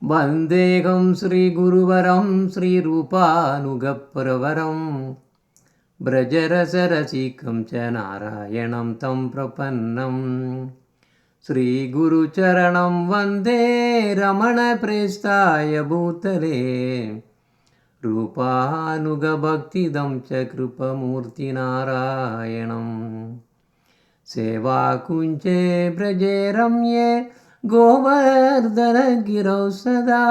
वन्देऽहं श्रीगुरुवरं श्रीरूपानुगप्रवरं व्रजरसरसिकं च नारायणं तं प्रपन्नं श्रीगुरुचरणं वन्दे रमणप्रेष्ठाय भूतले रूपानुगभक्तिदं च कृपमूर्तिनारायणं सेवाकुञ्जे व्रजे रम्ये गोवर्धनगिरौ सदा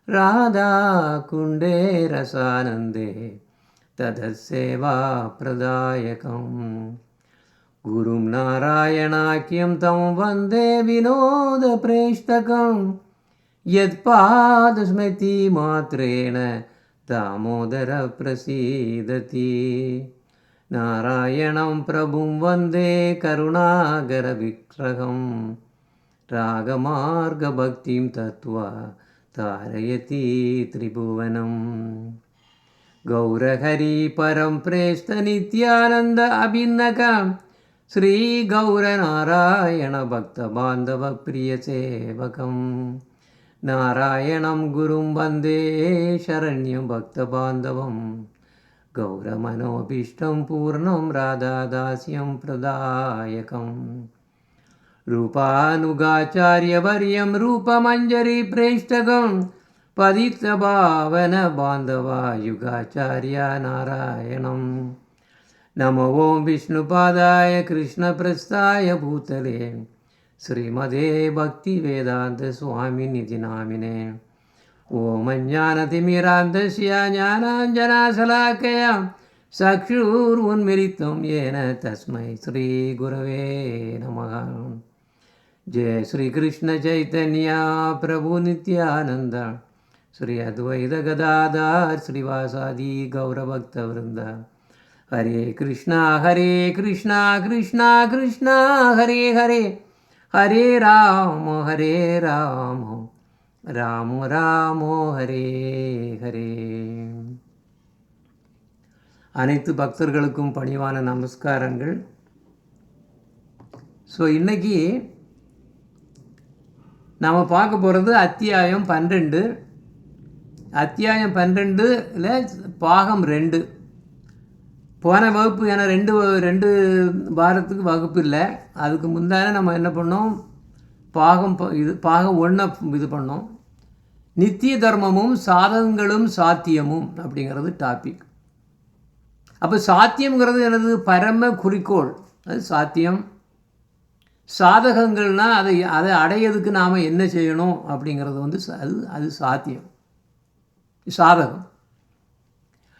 राधाकुण्डे रसानन्दे तदसेवाप्रदायकं गुरुं नारायणाख्यं तं वन्दे विनोदप्रेष्ठकं यत्पादस्मृतिमात्रेण दामोदर प्रसीदति नारायणं प्रभुं वन्दे करुणाकरविग्रहं रागमार्गभक्तिं तत्त्वा तारयति त्रिभुवनं गौरहरि परं प्रेष्ठ नित्यानन्द अभिन्नकं श्रीगौरनारायण भक्तबान्धवप्रियसेवकं नारायणं गुरुं वन्दे शरण्यं भक्तबान्धवं गौरमनोभीष्टं पूर्णं राधादास्यं प्रदायकं रूपानुगाचार्यवर्यं रूपमञ्जरीप्रेष्ठकं पतितपावनबान्धवा युगाचार्य नारायणं नमो ॐ विष्णुपादाय कृष्णप्रस्थाय भूतले श्रीमदे भक्तिवेदान्तस्वामिनिधि नामिने ॐ अज्ञानतिमिरान्धस्य ज्ञानाञ्जनशलाकया चक्षुरुन्मिलितं येन तस्मै श्रीगुरवे नमः। जय श्रीकृष्ण चैतन्य प्रभु नित्यानंद श्री अद्वैत गदाधर श्रीवासादि गौरभक्तवृंद हरे कृष्णा कृष्णा कृष्णा हरे हरे हरे राम राम राम हरे हरे. அனைத்து பக்தர்களுக்கும் பணிவான நமஸ்காரங்கள். ஸோ இன்றைக்கி நாம் பார்க்க போகிறது அத்தியாயம் 12. அத்தியாயம் 12ல் பாகம் 2. போன வகுப்பு ஏன்னா ரெண்டு வாரத்துக்கு வகுப்பு இல்லை. அதுக்கு முந்தான நம்ம என்ன பண்ணோம், பாகம் 1 இது பண்ணோம். நித்திய தர்மமும் சாதகங்களும் சாத்தியமும் அப்படிங்கிறது டாபிக். அப்போ சாத்தியம்ங்கிறது எனது பரம குறிக்கோள், அது சாத்தியம். சாதகங்கள்னால் அதை அடையிறதுக்கு நாம் என்ன செய்யணும் அப்படிங்கிறது அது சாத்தியம், சாதகம்.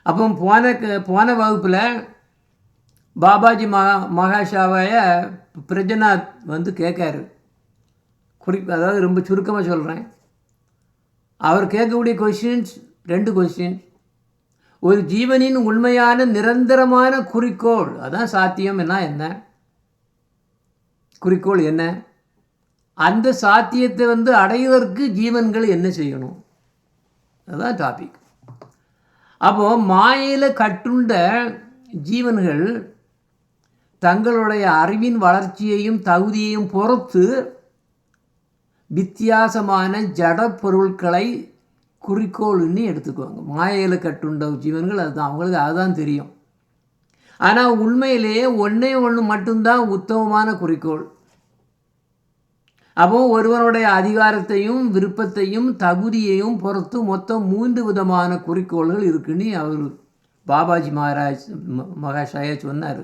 அப்போ போன வகுப்பில் பாபாஜி மகாஷாவாய பிரஜநாத் கேட்காரு. அதாவது ரொம்ப சுருக்கமாக சொல்கிறேன். அவர் கேட்கக்கூடிய கொஸ்டின்ஸ் 2 கொஸ்டின்ஸ். ஒரு ஜீவனின் உண்மையான நிரந்தரமான குறிக்கோள், அதான் சாத்தியம்னா என்ன, குறிக்கோள் என்ன, அந்த சாத்தியத்தை அடைவதற்கு ஜீவன்கள் என்ன செய்யணும், அதுதான் டாபிக். அப்போது மாயையில் கட்டுண்ட ஜீவன்கள் தங்களுடைய அறிவின் வளர்ச்சியையும் தகுதியையும் பொறுத்து வித்தியாசமான ஜட பொருட்களை குறிக்கோள்னு எடுத்துக்குவாங்க. மாயையில் கட்டுண்ட ஜீவன்கள் அதுதான், அவங்களுக்கு அதுதான் தெரியும். ஆனால் உண்மையிலேயே ஒன்று மட்டும்தான் உத்தமமான குறிக்கோள். அப்போ ஒருவனுடைய அதிகாரத்தையும் விருப்பத்தையும் தகுதியையும் பொறுத்து மொத்தம் 3 விதமான குறிக்கோள்கள் இருக்குன்னு அவர் பாபாஜி மகாஷாயா சொன்னார்.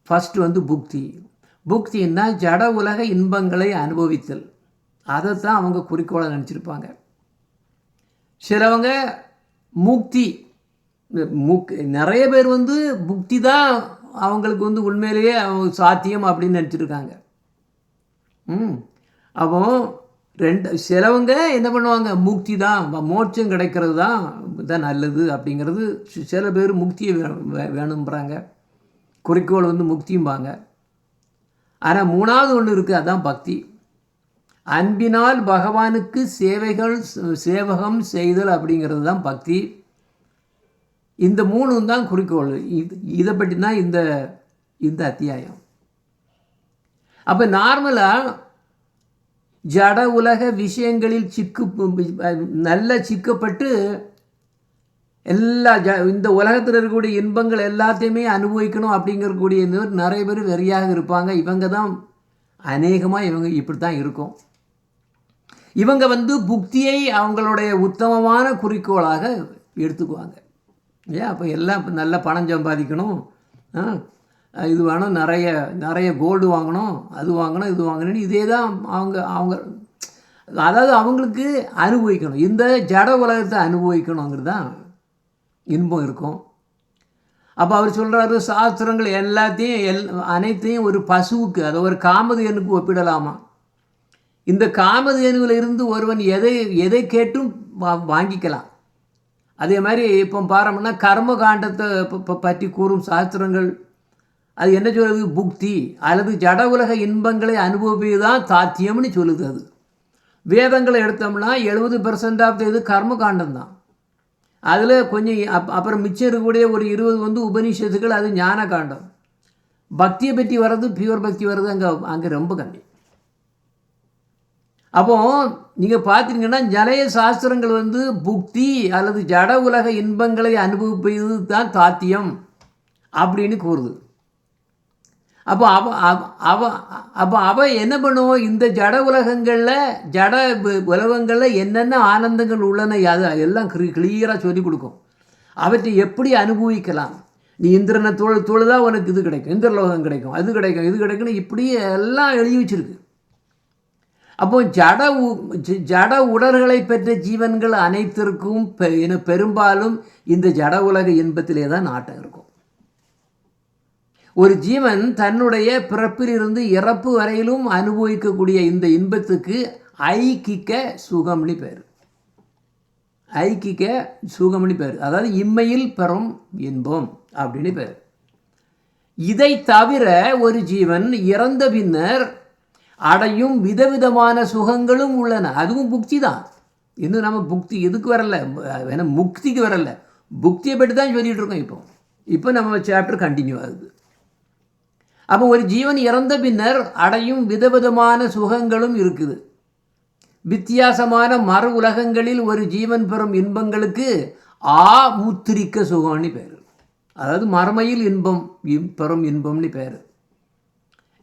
ஃபஸ்ட்டு புக்தி. புக்தின்னா ஜட உலக இன்பங்களை அனுபவித்தல், அதைத்தான் அவங்க குறிக்கோளை நினச்சிருப்பாங்க. சிலவங்க முக்தி, நிறைய பேர் புக்தி தான் அவங்களுக்கு உண்மையிலேயே சாத்தியம் அப்படின்னு நினச்சிருக்காங்க. அப்போ சிலவங்க என்ன பண்ணுவாங்க, முக்தி தான், மோட்சம் கிடைக்கிறது தான் நல்லது அப்படிங்கிறது. சில பேர் முக்தியை வேணும்ன்றாங்க, குறிக்கோள் முக்தியும்பாங்க. ஆனால் 3வது ஒன்று இருக்குது, அதுதான் பக்தி. அன்பினால் பகவானுக்கு சேவகம் செய்தல் அப்படிங்கிறது தான் பக்தி. இந்த 3 தான் குறிக்கோள். இதை பற்றி தான் இந்த அத்தியாயம். அப்போ நார்மலாக ஜட உலக விஷயங்களில் நல்ல சிக்கப்பட்டு எல்லா இந்த உலகத்தில் இருக்கக்கூடிய இன்பங்கள் எல்லாத்தையுமே அனுபவிக்கணும் அப்படிங்கிறக்கூடிய நிறைய பேர் வெறியாக இருப்பாங்க. இவங்க தான் அநேகமாக இவங்க இப்படி தான் இருக்கும். இவங்க புக்தியை அவங்களுடைய உத்தமமான குறிக்கோளாக எடுத்துக்குவாங்க. ஏன் அப்போ எல்லாம் நல்ல பணம் சம்பாதிக்கணும், இது வேணும், நிறைய நிறைய கோல்டு வாங்கணும், அது வாங்கணும், இது வாங்கணும்னு இதே தான் அவங்க அதாவது அவங்களுக்கு அனுபவிக்கணும், இந்த ஜட உலகத்தை அனுபவிக்கணுங்கிறது தான் இன்பம் இருக்கும். அப்போ அவர் சொல்கிறாரு, சாஸ்திரங்கள் எல்லாத்தையும் அனைத்தையும் ஒரு பசுவுக்கு, அதை ஒரு காமதேனுக்கு ஒப்பிடலாமா. இந்த காமதேனுவில் இருந்து ஒருவன் எதை கேட்டும் வாங்கிக்கலாம். அதே மாதிரி இப்போ பாரோம்னா கர்ம காண்டத்தை பற்றி கூறும் சாஸ்திரங்கள் அது என்ன சொல்லுது, புக்தி அல்லது ஜட உலக இன்பங்களை அனுபவிப்பது தான் தாத்தியம்னு சொல்லுது. அது வேதங்களை எடுத்தோம்னா 70% ஆஃப் இது கர்ம காண்டம் தான். அதில் கொஞ்சம் அப்புறம் மிச்சம் இருக்கக்கூடிய ஒரு 20 உபநிஷத்துக்கள், அது ஞான காண்டம். பக்தியை பற்றி வர்றது, பியூர் பக்தி வர்றது அங்கே ரொம்ப கம்மி. அப்போ நீங்கள் பார்த்தீங்கன்னா ஜலைய சாஸ்திரங்கள் புக்தி அல்லது ஜட உலக இன்பங்களை அனுபவிப்பது தான் தாத்தியம் அப்படின்னு கூறுது. அப்போ அவ என்ன பண்ணுவோம், இந்த ஜட உலகங்களில் ஜட உலகங்களில் என்னென்ன ஆனந்தங்கள் உள்ளன அது எல்லாம் கிளியராக சொல்லி கொடுக்கும். அவற்றை எப்படி அனுபவிக்கலாம், நீ இந்திரனை தொழுதா உனக்கு இது கிடைக்கும், இந்திரலோகம் கிடைக்கும், அது கிடைக்கும், இது கிடைக்குன்னு இப்படியே எல்லாம் எழுதி வச்சிருக்கு. அப்போ ஜட உடல்களை பெற்ற ஜீவன்கள் அனைத்திற்கும் பெரும்பாலும் இந்த ஜட உலக இன்பத்திலே தான் நாட்டம் இருக்கும். ஒரு ஜீவன் தன்னுடைய பிறப்பிலிருந்து இறப்பு வரையிலும் அனுபவிக்கக்கூடிய இந்த இன்பத்துக்கு ஐக்கிக்க சுகம்னு பேர். ஐக்கிக்க சுகம்னு பேர், அதாவது இம்மையில் பெறும் இன்பம் அப்படின்னு பேர். இதை தவிர ஒரு ஜீவன் இறந்த பின்னர் அடையும் விதவிதமான சுகங்களும் உள்ளன. அதுவும் புக்தி தான். இன்னும் நம்ம புக்தி எதுக்கு வரல, ஏன்னா முக்திக்கு வரல, புக்தியை பற்றி தான் சொல்லிகிட்டு இருக்கோம். இப்போ நம்ம சாப்டர் கண்டினியூ ஆகுது. அப்போ ஒரு ஜீவன் இறந்த பின்னர் அடையும் விதவிதமான சுகங்களும் இருக்குது. வித்தியாசமான மறு உலகங்களில் ஒரு ஜீவன் பெறும் இன்பங்களுக்கு முத்திரிக்க சுகம்னு பேர். அதாவது மறுமையில் இன்பம் பெறும் இன்பம்னு பேர்.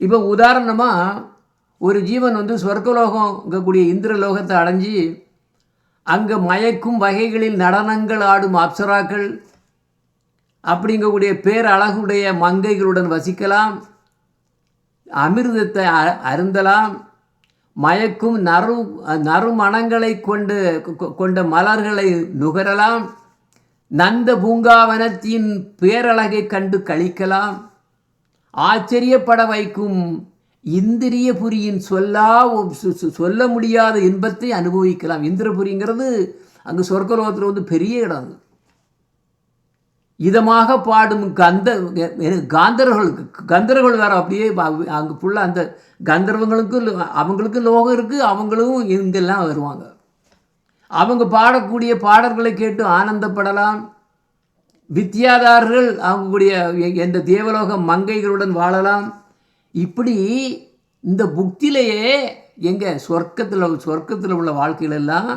இப்போ உதாரணமாக ஒரு ஜீவன் சொர்க்கலோகங்கக்கூடிய இந்திரலோகத்தை அடைஞ்சி அங்கே மயக்கும் வகைகளில் நடனங்கள் ஆடும் அப்சராக்கள் அப்படிங்கக்கூடிய பேரழகுடைய மங்கைகளுடன் வசிக்கலாம், அமிர்தத்தை அருந்தலாம், மயக்கும் நறுமணங்களை கொண்ட மலர்களை நுகரலாம், நந்த பூங்காவனத்தின் பேரழகை கண்டு கழிக்கலாம், ஆச்சரியப்பட வைக்கும் இந்திரியபுரியின் சொல்ல முடியாத இன்பத்தை அனுபவிக்கலாம். இந்திரபுரிங்கிறது அங்கே சொர்க்கலோகத்தில் பெரிய இடம். இதமாக பாடும் கந்தர்கள் வேறு அப்படியே அங்கே ஃபுல்லாக அந்த அவங்களுக்கு லோகம் இருக்குது, அவங்களும் இங்கெல்லாம் வருவாங்க. அவங்க பாடக்கூடிய பாடல்களை கேட்டு ஆனந்தப்படலாம். வித்தியாதாரர்கள் அவங்களுடைய எந்த தேவலோக மங்கைகளுடன் வாழலாம். இப்படி இந்த புக்தியிலேயே எங்கள் சொர்க்கத்தில் உள்ள வாழ்க்கையிலெல்லாம்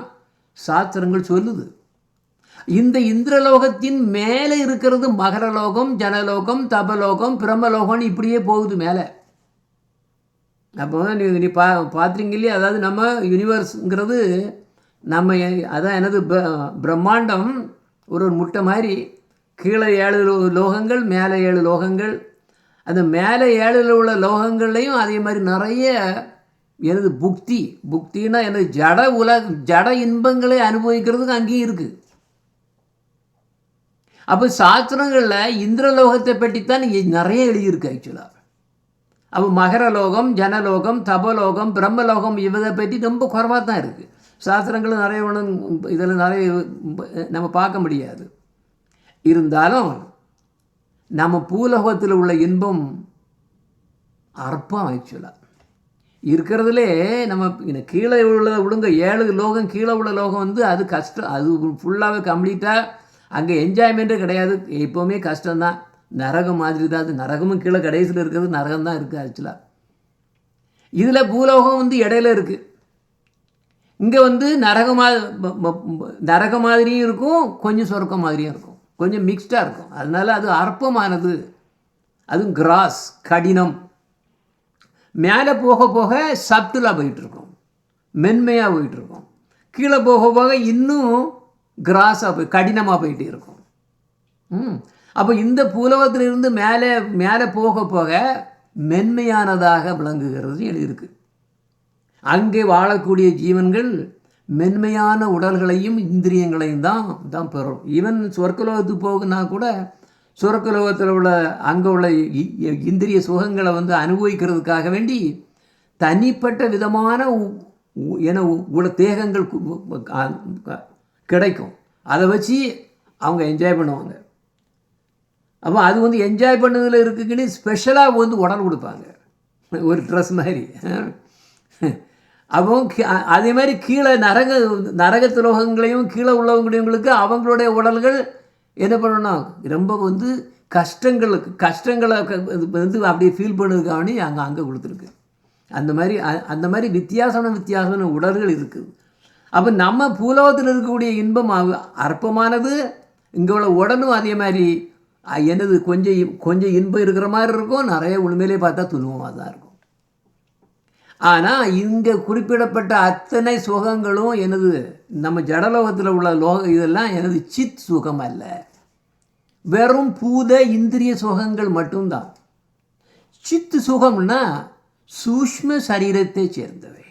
சாஸ்திரங்கள் சொல்லுது. இந்த இந்திரலோகத்தின் மேலே இருக்கிறது மகரலோகம், ஜனலோகம், தபலோகம், பிரம்மலோகம்னு இப்படியே போகுது மேலே. அப்போ நீ பார்த்துறீங்க இல்லையா, அதாவது நம்ம யூனிவர்ஸுங்கிறது நம்ம அதான் எனது பிரம்மாண்டம் ஒரு முட்டை மாதிரி. கீழே 7 லோகங்கள், மேலே 7 லோகங்கள். அந்த மேலே 7 உள்ள லோகங்கள்லையும் அதே மாதிரி நிறைய எனது புக்தின்னா எனது ஜட இன்பங்களை அனுபவிக்கிறதுக்கு அங்கேயும் இருக்குது. அப்போ சாஸ்திரங்களில் இந்திரலோகத்தை பற்றித்தான் நிறைய எழுதியிருக்கு ஆக்சுவலாக. அப்போ மகரலோகம், ஜனலோகம், தபலோகம், பிரம்மலோகம் இவதை பற்றி ரொம்ப குறைவாக தான் இருக்குது. சாஸ்திரங்கள் நிறைய ஒன்றும் இதில் நிறைய நம்ம பார்க்க முடியாது. இருந்தாலும் நம்ம பூலோகத்தில் உள்ள இன்பம் அற்பம் ஆக்சுவலாக இருக்கிறதுலே. நம்ம கீழே உள்ள ஒழுங்க 7 லோகம், கீழே உள்ள லோகம் அது கஷ்டம். அது ஃபுல்லாகவே கம்ப்ளீட்டாக அங்கே என்ஜாய்மெண்ட்டே கிடையாது, எப்போவுமே கஷ்டம்தான். நரகம் மாதிரி தான் அது. நரகமும் கீழே கடைசியில் இருக்கிறது நரகம் தான் இருக்குது ஆக்சுவலாக. இதில் பூலோகம் இடையில இருக்குது. இங்கே வந்து நரக மாதிரியும் இருக்கும், கொஞ்சம் சொர்க்கம் மாதிரியும் இருக்கும், கொஞ்சம் மிக்ஸ்டாக இருக்கும். அதனால் அது அற்பமானது, அதுவும் கிராஸ் கடினம். மேலே போக போக சப்டிலாக போயிட்டுருக்கும், மென்மையாக போயிட்டுருக்கும். கீழே போக போக இன்னும் கிராஸாக போய் கடினமாக போயிட்டு இருக்கும். அப்போ இந்த பூலோகத்திலிருந்து மேலே மேலே போக போக மென்மையானதாக விளங்குகிறது எழுதியிருக்கு. அங்கே வாழக்கூடிய ஜீவன்கள் மென்மையான உடல்களையும் இந்திரியங்களையும் தான் பெறும். ஈவன் சொர்க்கலோகத்துக்கு போகுன்னா கூட சொர்க்கலோகத்தில் உள்ள அங்கே உள்ள இந்திரிய சுகங்களை வந்து அனுபவிக்கிறதுக்காக வேண்டி தனிப்பட்ட விதமான தேகங்கள் கிடைக்கும். அதை வச்சு அவங்க என்ஜாய் பண்ணுவாங்க. அப்போ அது வந்து என்ஜாய் பண்ணதில் இருக்குன்னு ஸ்பெஷலாக வந்து உடல் கொடுப்பாங்க, ஒரு ட்ரெஸ் மாதிரி. அப்போ அதே மாதிரி கீழே நரக துலோகங்களையும் கீழே உள்ளவங்களையும் அவங்களுடைய உடல்கள் என்ன பண்ணணும், ரொம்ப வந்து கஷ்டங்களை வந்து அப்படியே ஃபீல் பண்ணதுக்காக அங்கே கொடுத்துருக்கு. அந்த மாதிரி வித்தியாசமான உடல்கள் இருக்குது. அப்போ நம்ம பூலோகத்தில் இருக்கக்கூடிய இன்பம் அற்பமானது, இங்கே உள்ள உடலும் அதே மாதிரி என்னது கொஞ்சம் இன்பம் இருக்கிற மாதிரி இருக்கும், நிறைய உண்மையிலே பார்த்தா துன்பமாக தான் இருக்கும். ஆனால் இங்கே குறிப்பிடப்பட்ட அத்தனை சுகங்களும் எனது நம்ம ஜடலோகத்தில் உள்ள இதெல்லாம் எனது சித் சுகம் அல்ல, வெறும் பூத இந்திரிய சுகங்கள் மட்டும்தான். சித்து சுகம்னா சூஷ்ம சரீரத்தை சேர்ந்தவை.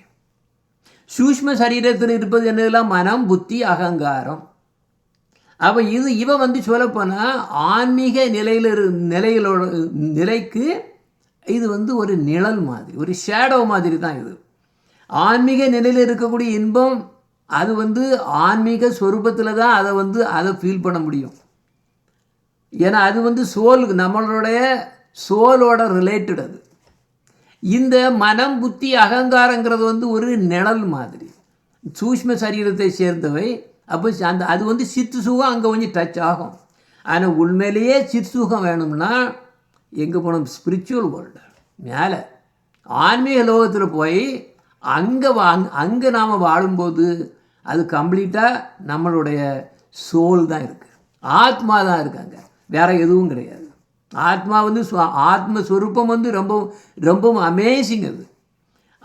சூஷ்ம சரீரத்தில் இருப்பது என்னதெல்லாம் மனம், புத்தி, அகங்காரம். அப்போ இவன் வந்து சொல்லப்போனால் ஆன்மீக நிலைக்கு இது வந்து ஒரு நிழல் மாதிரி, ஒரு ஷேடோ மாதிரி தான் இது. ஆன்மீக நிலையில் இருக்கக்கூடிய இன்பம் அது வந்து ஆன்மீக ஸ்வரூபத்தில் தான் அதை ஃபீல் பண்ண முடியும். ஏன்னா அது வந்து நம்மளுடைய சோலோட ரிலேட்டட். அது இந்த மனம், புத்தி, அகங்காரங்கிறது வந்து ஒரு நிழல் மாதிரி, சூஷ்ம சரீரத்தை சேர்ந்தவை. அப்போ அது வந்து சித்து சுகம் அங்கே கொஞ்சம் டச் ஆகும். ஆனால் உண்மையிலேயே சித்து சுகம் வேணும்னா எங்கே போனோம், ஸ்பிரிச்சுவல் வேர்ல்டு மேலே ஆன்மீக லோகத்தில் போய் அங்கே நாம் வாழும்போது அது கம்ப்ளீட்டாக நம்மளுடைய சோல் தான் இருக்குது, ஆத்மா தான் இருக்காங்க, வேறு எதுவும் கிடையாது. ஆத்மா வந்து ஆத்மஸ்வரூபம் வந்து ரொம்பவும் அமேசிங்.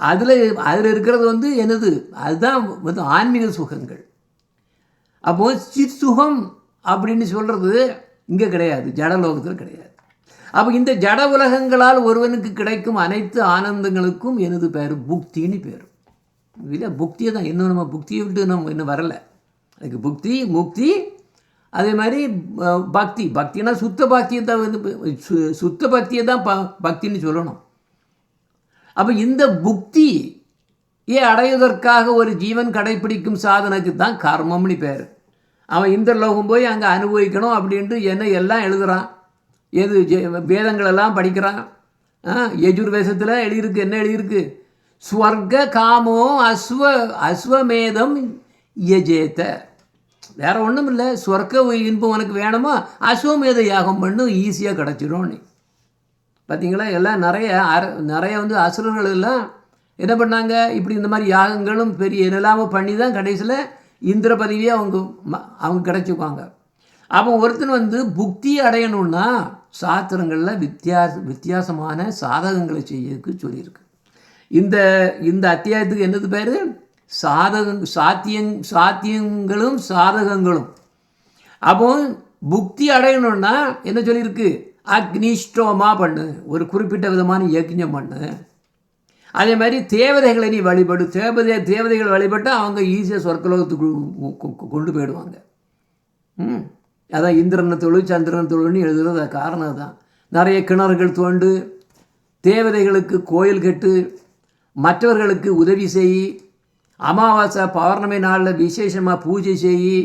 அதில் இருக்கிறது வந்து என்னது, அதுதான் வந்து ஆன்மீக சுகங்கள். அப்போது சித் சுகம் அப்படின்னு சொல்கிறது இங்கே கிடையாது, ஜடலோகத்தில் கிடையாது. அப்போ இந்த ஜட உலகங்களால் ஒருவனுக்கு கிடைக்கும் அனைத்து ஆனந்தங்களுக்கும் எனது பேர் புக்தின்னு பேர். இல்லை புக்தியை தான், இன்னும் நம்ம புக்தியை விட்டு நம்ம இன்னும் வரலை. அதுக்கு புக்தி, முக்தி, அதே மாதிரி பக்தினா சுத்த பக்தியை வந்து சுத்த பக்தியை தான் பக்தின்னு சொல்லணும். அப்போ இந்த புக்தியை அடைவதற்காக ஒரு ஜீவன் கடைப்பிடிக்கும் சாதனைக்கு தான் கர்மம்னு பேர். அவன் இந்த லோகம் போய் அங்கே அனுபவிக்கணும் அப்படின்ட்டு எல்லாம் எழுதுகிறான், வேதங்களெல்லாம் படிக்கிறான். யஜுர்வேதத்தில் எழுதியிருக்கு, என்ன எழுதியிருக்கு, ஸ்வர்க காமோ அஸ்வமேதம் யஜேத. வேறு ஒன்றும் இல்லை, சொர்க்க இன்பம் உனக்கு வேணுமா, அஸ்வமேத யாகம் பண்ணு, ஈஸியாக கிடச்சிரும். நீ பார்த்தீங்களா, எல்லாம் நிறைய வந்து அசுரர்கள் எல்லாம் என்ன பண்ணாங்க, இப்படி இந்த மாதிரி யாகங்களும் பெரிய எல்லாமே பண்ணி தான் கடைசியில் இந்திர பதவியை அவங்க கிடச்சிக்குவாங்க. அப்போ ஒருத்தன் வந்து புக்தி அடையணுன்னா சாஸ்திரங்களில் வித்தியாசமான சாதகங்களை செய்யறதுக்கு சொல்லியிருக்கு. இந்த அத்தியாயத்துக்கு என்னது பேர், சாத்தியங்களும் சாதகங்களும். அப்போ புக்தி அடையணும்னா என்ன சொல்லியிருக்கு, அக்னிஷ்டோமா பண்ணு, ஒரு குறிப்பிட்ட விதமான யஜ்ஞம் பண்ணு. அதே மாதிரி தேவதைகளை நீ வழிபடு, தேவதைகள் வழிபட்டால் அவங்க ஈஸியாக சொர்க்கலோகத்துக்கு கொண்டு போயிடுவாங்க. அதான் இந்திரனை தொழு சந்திரனை தொழுன்னு எழுதுறது காரணம் தான். நிறைய கிணறுகள் தோண்டு, தேவதைகளுக்கு கோயில் கட்டு, மற்றவர்களுக்கு உதவி செய், அமாவாசை பௌர்ணமி நாளில் விசேஷமாக பூஜை செய்.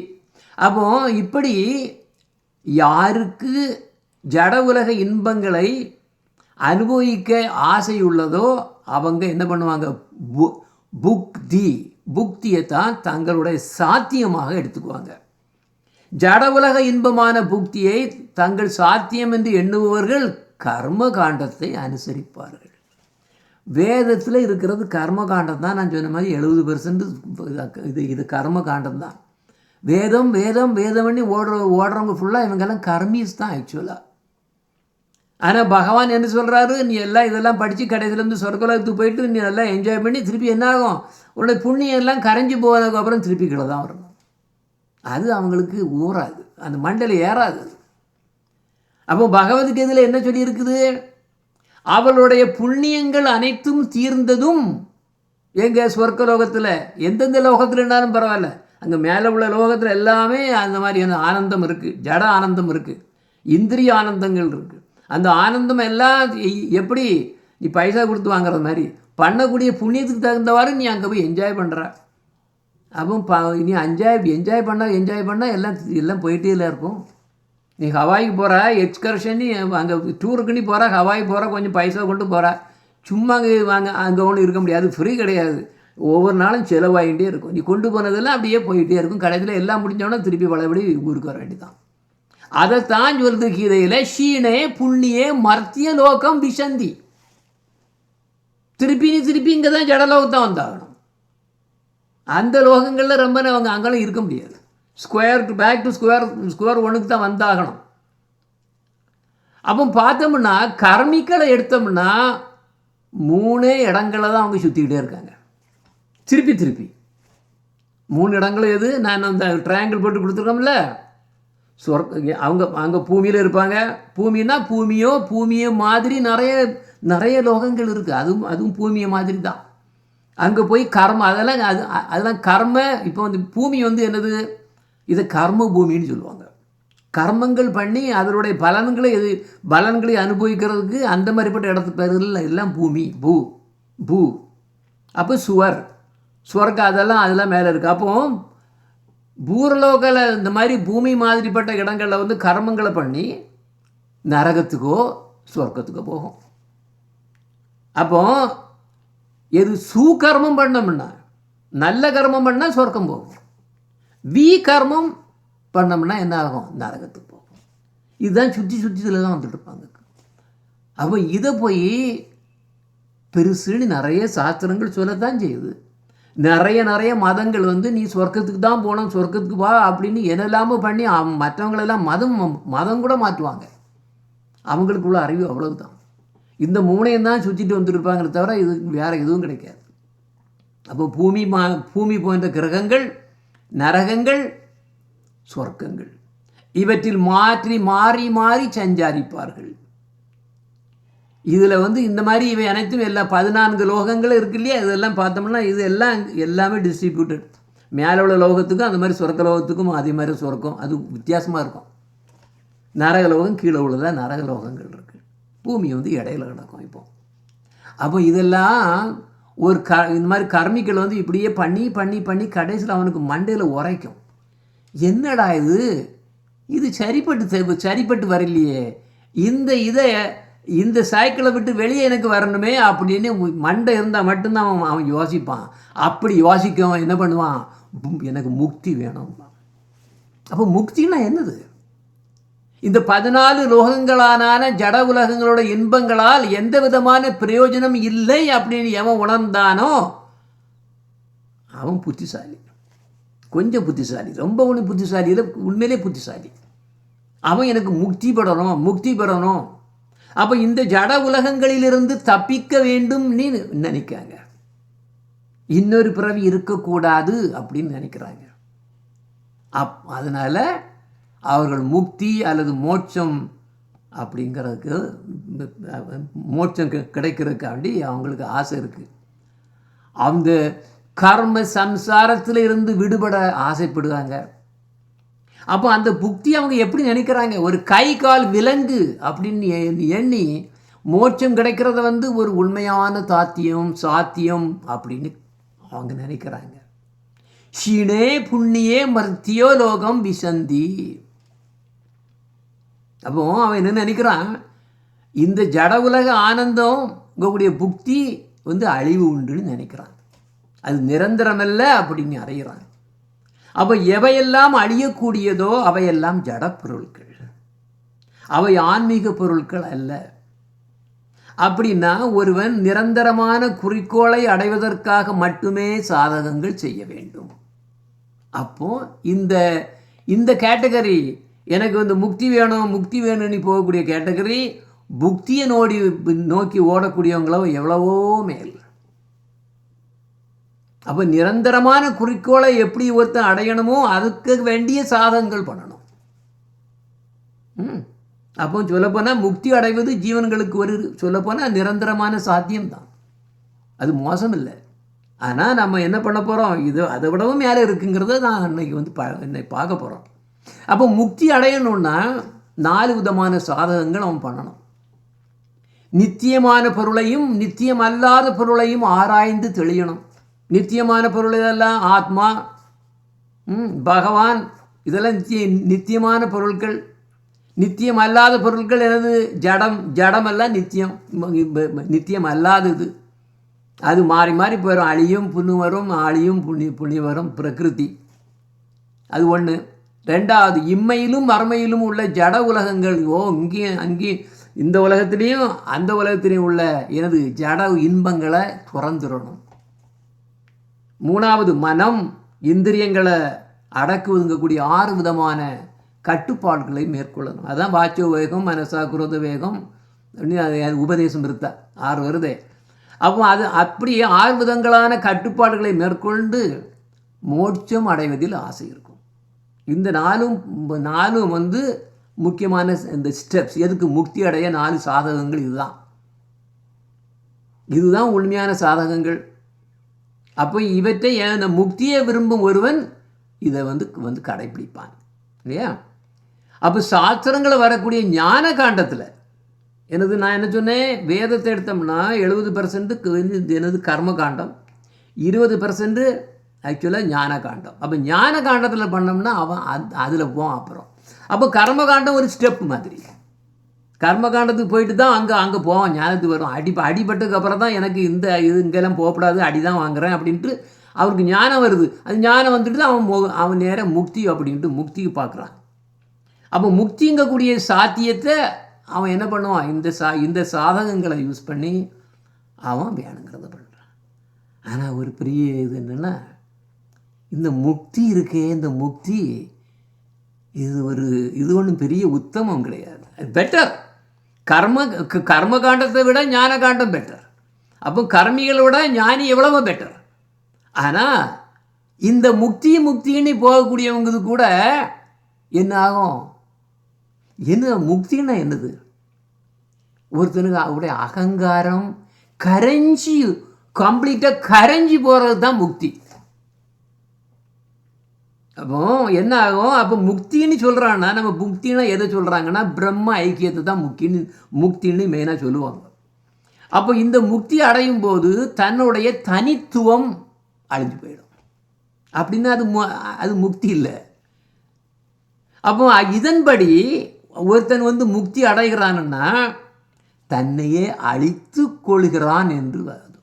அப்போ இப்படி யாருக்கு ஜட உலக இன்பங்களை அனுபவிக்க ஆசையுள்ளதோ அவங்க என்ன பண்ணுவாங்க, புக்தியை தான் தங்களுடைய சாத்தியமாக எடுத்துக்குவாங்க. ஜட உலக இன்பமான புக்தியை தங்கள் சாத்தியம் என்று எண்ணுபவர்கள் கர்ம காண்டத்தை அனுசரிப்பார்கள். வேதத்தில் இருக்கிறது கர்மகாண்டம் தான். நான் சொன்ன மாதிரி 70% இது கர்மகாண்டம் தான். வேதம் வேதம் வேதம் பண்ணி ஓடுறவங்க ஃபுல்லாக இவங்கெல்லாம் கர்மீஸ் தான் ஆக்சுவலாக. ஆனால் பகவான் என்ன சொல்கிறாரு, நீ எல்லாம் இதெல்லாம் படித்து கடைசிலேருந்து சொர்க்கலோகத்துக்கு போயிட்டு நீ நல்லா என்ஜாய் பண்ணி திருப்பி என்ன ஆகும், உன்னுடைய புண்ணியம் எல்லாம் கரைஞ்சி போனதுக்கப்புறம் திருப்பி கீழே தான் வரணும். அது அவங்களுக்கு ஊறாது, அந்த மண்டையில் ஏறாது. அப்போ பகவத்கீதையில் என்ன சொல்லியிருக்குது, அவளுடைய புண்ணியங்கள் அனைத்தும் தீர்ந்ததும் எங்கள் சொர்க்கலோகத்தில் எந்தெந்த லோகத்தில் இருந்தாலும் பரவாயில்ல, அங்கே மேலே உள்ள லோகத்தில் எல்லாமே அந்த மாதிரியான ஆனந்தம் இருக்குது, ஜட ஆனந்தம் இருக்குது, இந்திரிய ஆனந்தங்கள் இருக்குது. அந்த ஆனந்தம் எல்லாம் எப்படி நீ பைசா கொடுத்து வாங்குறது மாதிரி பண்ணக்கூடிய புண்ணியத்துக்கு தகுந்தவாறு நீ அங்கே போய் என்ஜாய் பண்ணுற. அப்போ நீ என்ஜாய் பண்ணால் எல்லாம் போயிட்டே இல்லை இருக்கும். நீ ஹவாய்க்கு போகிற எக்ஸ்கர்ஷன், அங்கே டூருக்கு நீ போகிற, ஹவாய்க்கு போகிற, கொஞ்சம் பைசா கொண்டு போகிற, சும்மா அங்கே ஒன்றும் இருக்க முடியாது, ஃப்ரீ கிடையாது. ஒவ்வொரு நாளும் செலவாகிட்டே இருக்கும். நீ கொண்டு போனதெல்லாம் அப்படியே போயிட்டே இருக்கும். கடைசியில் எல்லாம் முடிஞ்சோன்னா திருப்பி பழையபடி ஊருக்கு வர வேண்டியதான். அதைத்தான் சொல்லுது கீதையில், ஷீனே புண்ணியே மர்த்திய லோகம் விசந்தி. திருப்பி இங்கே தான் ஜடலோகத்தான் வந்தாகணும். அந்த லோகங்களில் ரொம்ப அவங்க அங்கெல்லாம் இருக்க முடியாது. பேக் டு ஸ்கொயர் ஒன்றுக்கு தான் வந்தாகணும். அப்போ பார்த்தோம்னா கர்மிக்களை எடுத்தோம்னா 3 இடங்களை தான் அவங்க சுற்றிக்கிட்டே இருக்காங்க. திருப்பி 3 இடங்கள் எது, நான் அந்த ட்ரையாங்கிள் போட்டு கொடுத்துருக்கோம்ல, அவங்க அங்கே பூமியில் இருப்பாங்க. பூமின்னா பூமியை மாதிரி நிறைய லோகங்கள் இருக்குது. அதுவும் பூமியை மாதிரி தான். அங்கே போய் கர்ம அதெல்லாம் கர்ம. இப்போ வந்து பூமி வந்து என்னது, இதை கர்ம பூமின்னு சொல்லுவாங்க. கர்மங்கள் பண்ணி அதனுடைய பலன்களை அனுபவிக்கிறதுக்கு அந்த மாதிரிப்பட்ட இடத்துக்கு பேர்கள் எல்லாம் பூமி, பூ. அப்போ சுவர்க்க அதெல்லாம் மேலே இருக்குது. அப்போ பூரலோகில் இந்த மாதிரி பூமி மாதிரிப்பட்ட இடங்களில் வந்து கர்மங்களை பண்ணி நரகத்துக்கோ சொர்க்கத்துக்கோ போகும். அப்போ எது சுகர்மம் பண்ணோம்னா, நல்ல கர்மம் பண்ணால் சொர்க்கம் போகும், கர்மம் பண்ணோம்னா என்ன ஆகும், நரகத்துக்கு போகும். இதுதான் சுற்றில தான் வந்துட்டு இருப்பாங்க. அப்போ இதை போய் பெருசுன்னு நிறைய சாஸ்திரங்கள் சொல்லத்தான் செய்யுது. நிறைய மதங்கள் வந்து நீ சொர்க்கத்துக்கு தான் போகணும், சொர்க்கத்துக்கு வா அப்படின்னு என்னெல்லாமல் பண்ணி மற்றவங்களெல்லாம் மதம் கூட மாற்றுவாங்க. அவங்களுக்குள்ள அறிவு அவ்வளவுதான். இந்த 3 தான் சுற்றிட்டு வந்துருப்பாங்களே தவிர இது வேறு எதுவும் கிடைக்காது. அப்போ பூமி போன்ற கிரகங்கள், நரகங்கள், சொர்க்கங்கள் இவற்றில் மாறி சஞ்சாரிப்பார்கள். இதில் வந்து இந்த மாதிரி இவை அனைத்தும் எல்லாம் 14 லோகங்களும் இருக்கு இல்லையா, இதெல்லாம் பார்த்தோம்னா இது எல்லாமே டிஸ்ட்ரிபியூட்டட். மேலே உள்ள லோகத்துக்கும் அந்த மாதிரி சொர்க்க லோகத்துக்கும் அதே மாதிரி சொர்க்கம் அது வித்தியாசமாக இருக்கும். நரகலோகம் கீழே உள்ளதாக நரகலோகங்கள் இருக்குது. பூமி வந்து இடையில கிடக்கும். அப்போ இதெல்லாம் இந்த மாதிரி கர்மிகள் வந்து இப்படியே பண்ணி கடைசியில் அவனுக்கு மண்டையில் உரைக்கும். என்னடா இது சரிப்பட்டு வரலையே, இந்த சைக்கிளை விட்டு வெளியே எனக்கு வரணுமே அப்படின்னு மண்டை இருந்தால் மட்டும்தான் அவன் யோசிப்பான். அப்படி யோசிக்கவன் என்ன பண்ணுவான், எனக்கு முக்தி வேணும். அப்போ முக்தின்னா என்னது, இந்த 14 லோகங்களான ஜட உலகங்களோட இன்பங்களால் எந்த விதமான பிரயோஜனம் இல்லை அப்படின்னு எவன் உணர்ந்தானோ அவன் புத்திசாலி. கொஞ்சம் புத்திசாலி, ரொம்ப ஒன்று புத்திசாலி இல்லை, உண்மையிலே புத்திசாலி. அவன் எனக்கு முக்தி பெறணும். அப்போ இந்த ஜட உலகங்களிலிருந்து தப்பிக்க வேண்டும் நீ நினைக்காங்க, இன்னொரு பிறவி இருக்கக்கூடாது அப்படின்னு நினைக்கிறாங்க. அதனால் அவர்கள் முக்தி அல்லது மோட்சம் அப்படிங்கிறதுக்கு மோட்சம் கிடைக்கிறதுக்காண்டி அவங்களுக்கு ஆசை இருக்குது. அந்த கர்ம சம்சாரத்தில் இருந்து விடுபட ஆசைப்படுவாங்க. அப்போ அந்த புக்தி அவங்க எப்படி நினைக்கிறாங்க, ஒரு கை கால் விலங்கு அப்படின்னு எண்ணி மோட்சம் கிடைக்கிறத வந்து ஒரு உண்மையான சாத்தியம் அப்படின்னு அவங்க நினைக்கிறாங்க. ஷீனே புண்ணியே மர்த்தியோ லோகம் விசந்தி. அப்போ அவன் என்ன நினைக்கிறான், இந்த ஜட உலக ஆனந்தம் உங்களுடைய புக்தி வந்து அழிவு உண்டுன்னு நினைக்கிறான். அது நிரந்தரமல்ல அப்படின்னு அறையிறான். அப்போ எவையெல்லாம் அழியக்கூடியதோ அவையெல்லாம் ஜட பொருட்கள், அவை ஆன்மீக பொருட்கள் அல்ல. அப்படின்னா ஒருவன் நிரந்தரமான குறிக்கோளை அடைவதற்காக மட்டுமே சாதகங்கள் செய்ய வேண்டும். அப்போது இந்த இந்த கேட்டகரி எனக்கு வந்து முக்தி வேணும்னு போகக்கூடிய கேட்டகரி புக்தியை நோக்கி ஓடக்கூடியவங்களோ எவ்வளவோ மேல். அப்போ நிரந்தரமான குறிக்கோளை எப்படி ஒருத்தன் அடையணுமோ அதுக்கு வேண்டிய சாதகங்கள் பண்ணணும். அப்போ சொல்லப்போனால் முக்தி அடைவது ஜீவன்களுக்கு ஒரு சொல்லப்போனால் நிரந்தரமான சாத்தியம்தான், அது மோசம் இல்லை. ஆனால் நம்ம என்ன பண்ண போகிறோம், இது அதை விடவும் மேலே இருக்குங்கிறத நான் இன்னைக்கு வந்து பார்க்க போகிறோம். அப்போ முக்தி அடையணும்னா 4 விதமான சாதகங்கள் அவன் பண்ணணும். நித்தியமான பொருளையும் நித்தியம் அல்லாத பொருளையும் ஆராய்ந்து தெளியணும். நித்தியமான பொருள் இதெல்லாம் ஆத்மா, பகவான், இதெல்லாம் நித்தியமான பொருட்கள். நித்தியம் அல்லாத பொருட்கள் எனது ஜடமெல்லாம் நித்தியம் அல்லாதது. அது மாறி மாறி போயிடும், அழியும் புண்ணு வரும், ஆழியும் புண்ணி வரும், பிரகிருதி. அது ஒன்று. ரெண்டாவது, இம்மையிலும் மறுமையிலும் உள்ள ஜட உலகங்கள், அங்கேயும் இந்த உலகத்திலையும் அந்த உலகத்திலையும் உள்ள எனது ஜட இன்பங்களை துறந்துடணும். மூணாவது, மனம் இந்திரியங்களை அடக்குவதுங்கக்கூடிய 6 விதமான கட்டுப்பாடுகளை மேற்கொள்ளணும். அதுதான் வாச்சோ வேகம், மனசா குரோத வேகம், உபதேசம் இருந்தா 6 வருதே. அப்போ அது அப்படி 6 விதங்களான கட்டுப்பாடுகளை மேற்கொண்டு மோட்சம் அடைவதில் ஆசை இருக்கும். இந்த நாலும் வந்து முக்கியமான இந்த ஸ்டெப்ஸ். எதுக்கு முக்தி அடைய 4 சாதகங்கள் இதுதான் உண்மையான சாதகங்கள். அப்போ இவற்றை முக்தியை விரும்பும் ஒருவன் இதை வந்து கடைப்பிடிப்பான் இல்லையா? அப்போ சாஸ்திரங்களை வரக்கூடிய ஞான காண்டத்தில் நான் என்ன சொன்னேன், வேதத்தை எடுத்தோம்னா 70% எனது கர்ம காண்டம், 20% ஆக்சுவலாக ஞான காண்டம். அப்போ ஞான காண்டத்தில் பண்ணோம்னா அவன் அதில் போவான். அப்புறம் அப்போ கர்ம காண்டம் ஒரு ஸ்டெப் மாதிரி. கர்ம காண்டத்துக்கு போயிட்டு தான் அங்கே போவான், ஞானத்துக்கு வரும். அடிபட்டதுக்கு அப்புறம் தான் எனக்கு இங்கெல்லாம் போகக்கூடாது, அடி தான் வாங்குறேன் அப்படின்ட்டு அவருக்கு ஞானம் வருது. அது ஞானம் வந்துட்டு தான் அவன் நேரம் முக்தி அப்படின்ட்டு முக்திக்கு பார்க்குறான். அப்போ முக்திங்கக்கூடிய சாத்தியத்தை அவன் என்ன பண்ணுவான், இந்த சாதகங்களை யூஸ் பண்ணி அவன் வேணுங்கிறத பண்ணுறான். ஆனால் ஒரு பெரிய இது என்னென்னா, இந்த முக்தி இருக்கே, இந்த முக்தி இது ஒன்றும் பெரிய உத்தமம் கிடையாது. பெட்டர் கர்ம காண்டத்தை விட ஞான காண்டம் பெட்டர். அப்போ கர்மிகளை விட ஞானி எவ்வளவோ பெட்டர். ஆனால் இந்த முக்தின்னு போகக்கூடியவங்க கூட என்ன ஆகும், என்ன முக்தின்னா என்னது, ஒருத்தனுக்கு அவருடைய அகங்காரம் கம்ப்ளீட்டாக கரைஞ்சி போகிறது தான் முக்தி. அப்போ என்ன ஆகும், அப்போ முக்தின்னு சொல்கிறான்னா நம்ம முக்தின்னா எதை சொல்கிறாங்கன்னா பிரம்ம ஐக்கியத்தை தான் முக்தின்னு மெயினாக சொல்லுவாங்க. அப்போ இந்த முக்தி அடையும் போது தன்னுடைய தனித்துவம் அழிஞ்சு போயிடும். அப்படின்னா அது முக்தி இல்லை. அப்போ இதன்படி ஒருத்தன் வந்து முக்தி அடைகிறான்னா தன்னையே அழித்து கொள்கிறான் என்று வருது.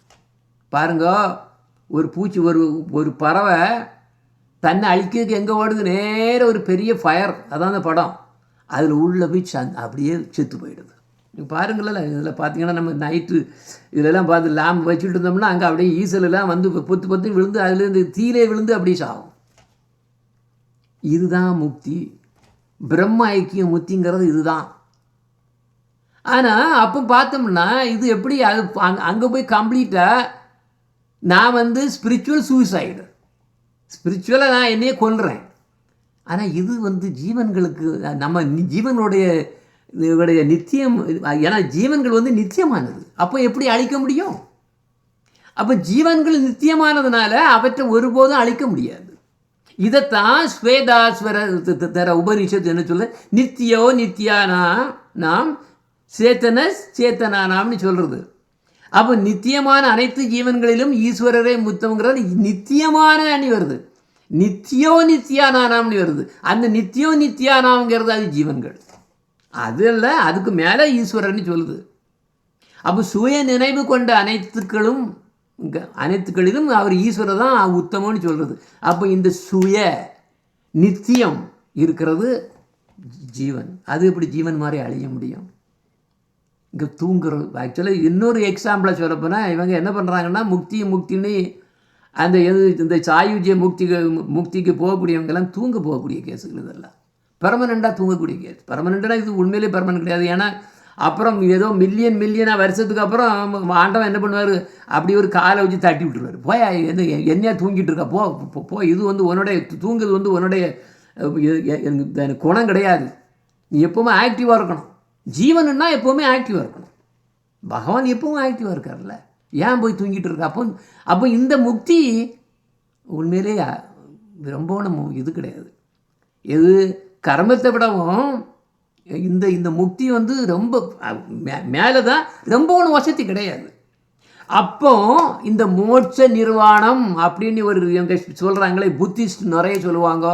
பாருங்க, ஒரு பூச்சி ஒரு பறவை தன்னை அழிக்கிறதுக்கு எங்கே ஓடுது, நேர ஒரு பெரிய ஃபயர், அதான் அந்த படம், அதில் உள்ள போய் அப்படியே செத்து போயிடுது. நீங்கள் பாருங்களேன், இதில் பார்த்தீங்கன்னா நம்ம நைட்டு இதிலெல்லாம் பார்த்து லேம்ப் வச்சுட்டு இருந்தோம்னா அங்கே அப்படியே ஈசலெல்லாம் வந்து பொத்து விழுந்து அதுலேருந்து தீலே விழுந்து அப்படியே சாகும். இதுதான் முக்தி, பிரம்ம ஐக்கியம் முக்திங்கிறது இதுதான். ஆனால் அப்போ பார்த்தோம்னா இது எப்படி, அது அங்கே போய் கம்ப்ளீட்டாக நான் வந்து ஸ்பிரிச்சுவல் சூசைடு, ஸ்பிரிச்சுவலாக நான் என்னையே கொல்றேன். ஆனால் இது வந்து ஜீவன்களுக்கு நம்ம ஜீவனுடைய நித்தியம், ஏன்னா ஜீவன்கள் வந்து நித்தியமானது. அப்போ எப்படி அழிக்க முடியும்? அப்போ ஜீவன்கள் நித்தியமானதுனால அவற்றை ஒருபோதும் அழிக்க முடியாது. இதைத்தான் ஸ்வேதாஸ்வர உபனிஷத்து என்ன சொல்ல, நித்தியோ நித்தியானா நாம் சேத்தனானாம்னு சொல்கிறது. அப்போ நித்தியமான அனைத்து ஜீவன்களிலும் ஈஸ்வரரே முத்தம்ங்கிறது நித்தியமான அணி வருது, நித்தியோ நித்தியானாம்னு வருது. அந்த நித்தியோ நித்தியானாம்ங்கிறது அது ஜீவன்கள், அது இல்லை, அதுக்கு மேலே ஈஸ்வரன்னு சொல்லுது. அப்போ சுய நினைவு கொண்ட அனைத்துக்களிலும் அவர் ஈஸ்வரர் தான் உத்தமம்னு சொல்கிறது. அப்போ இந்த சுய நித்தியம் இருக்கிறது ஜீவன், அது எப்படி ஜீவன் மாதிரி அழிய முடியும்? இங்கே தூங்குறது. ஆக்சுவலாக இன்னொரு எக்ஸாம்பிளை சொல்லப்போனால் இவங்க என்ன பண்ணுறாங்கன்னா முக்தின்னு அந்த இந்த சாயுஜ்ய முக்திக்கு போகக்கூடியவங்கெல்லாம் தூங்க போகக்கூடிய கேஸுகள் இதெல்லாம். பெர்மனெண்ட்டாக தூங்கக்கூடிய கேஸ். பெர்மனெண்ட்டாக இது உண்மையிலே பெர்மனெண்ட் கிடையாது. ஏன்னா அப்புறம் ஏதோ மில்லியனாக வருஷத்துக்கு அப்புறம் ஆண்டவன் என்ன பண்ணுவார், அப்படி ஒரு காலை வச்சு தட்டி விட்டுருவார். போய் என்னையா தூங்கிட்டு இருக்கா, போ இது உன்னுடைய தூங்குது உன்னுடைய குணம் கிடையாது. நீ எப்போவுமே ஆக்டிவாக இருக்கணும். ஜீவனுன்னா எப்போவுமே ஆக்டிவாக இருக்கணும். பகவான் எப்பவும் ஆக்டிவாக இருக்கார்ல, ஏன் போய் தூங்கிட்டு இருக்கா? அப்போ இந்த முக்தி உண்மையிலே ரொம்ப இது கிடையாது. எது கர்மத்தை விடவும் இந்த முக்தி ரொம்ப மேலே தான், ரொம்ப ஒன்றும் வசதி கிடையாது. அப்போ இந்த மோட்ச நிர்வாணம் அப்படின்னு இவங்க சொல்கிறாங்களே, புத்திஸ்ட் நிறைய சொல்லுவாங்க.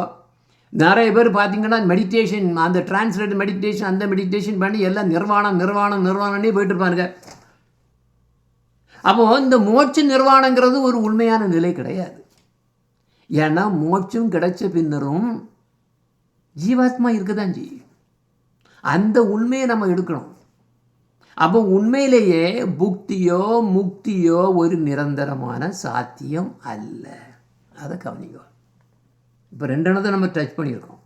நிறைய பேர் பார்த்தீங்கன்னா மெடிடேஷன், அந்த டிரான்ஸ்லேட் மெடிடேஷன், அந்த மெடிடேஷன் பண்ணி எல்லாம் நிர்வாணம்னே போயிட்டு இருப்பாங்க. அப்போது இந்த மோட்ச நிர்வாணங்கிறது ஒரு உண்மையான நிலை கிடையாது. ஏன்னா மோட்சம் கிடைச்ச பின்னரும் ஜீவாத்மா இருக்க தான் செய்யும். அந்த உண்மையை நம்ம எடுக்கணும். அப்போ உண்மையிலேயே புக்தியோ முக்தியோ ஒரு நிரந்தரமான சாத்தியம் அல்ல. அதை கவனிங்க. இப்போ ரெண்டெண்ணத்தை நம்ம டச் பண்ணியிருக்கோம்.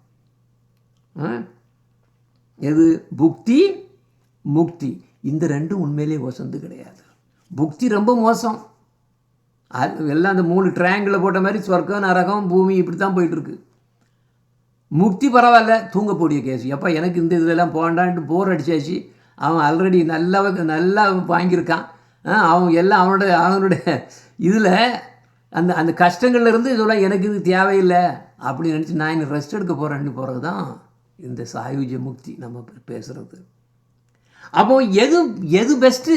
எது புக்தி முக்தி, இந்த ரெண்டும் உண்மையிலே வசந்து கிடையாது. புக்தி ரொம்ப மோசம். எல்லாம் அந்த 3 ட்ரையாங்கிளில் போட்ட மாதிரி சொர்க்கம் நரகம் பூமி இப்படி தான் போயிட்டுருக்கு. முக்தி பரவாயில்ல, தூங்கக்கூடிய கேஸ். எப்போ எனக்கு இந்த இதெல்லாம் போண்டான்ட்டு போர் அடிச்சாச்சு. அவன் ஆல்ரெடி நல்லா வாங்கியிருக்கான். அவன் எல்லாம் அவனுடைய இதில் அந்த கஷ்டங்கள்லேருந்து இதெல்லாம் எனக்கு இது தேவையில்லை அப்படின்னு நினச்சி நான் இன்னும் ரெஸ்ட் எடுக்க போகிறது தான் இந்த சாயுஜ முக்தி நம்ம பேசுகிறது. அப்போது எது பெஸ்ட்டு?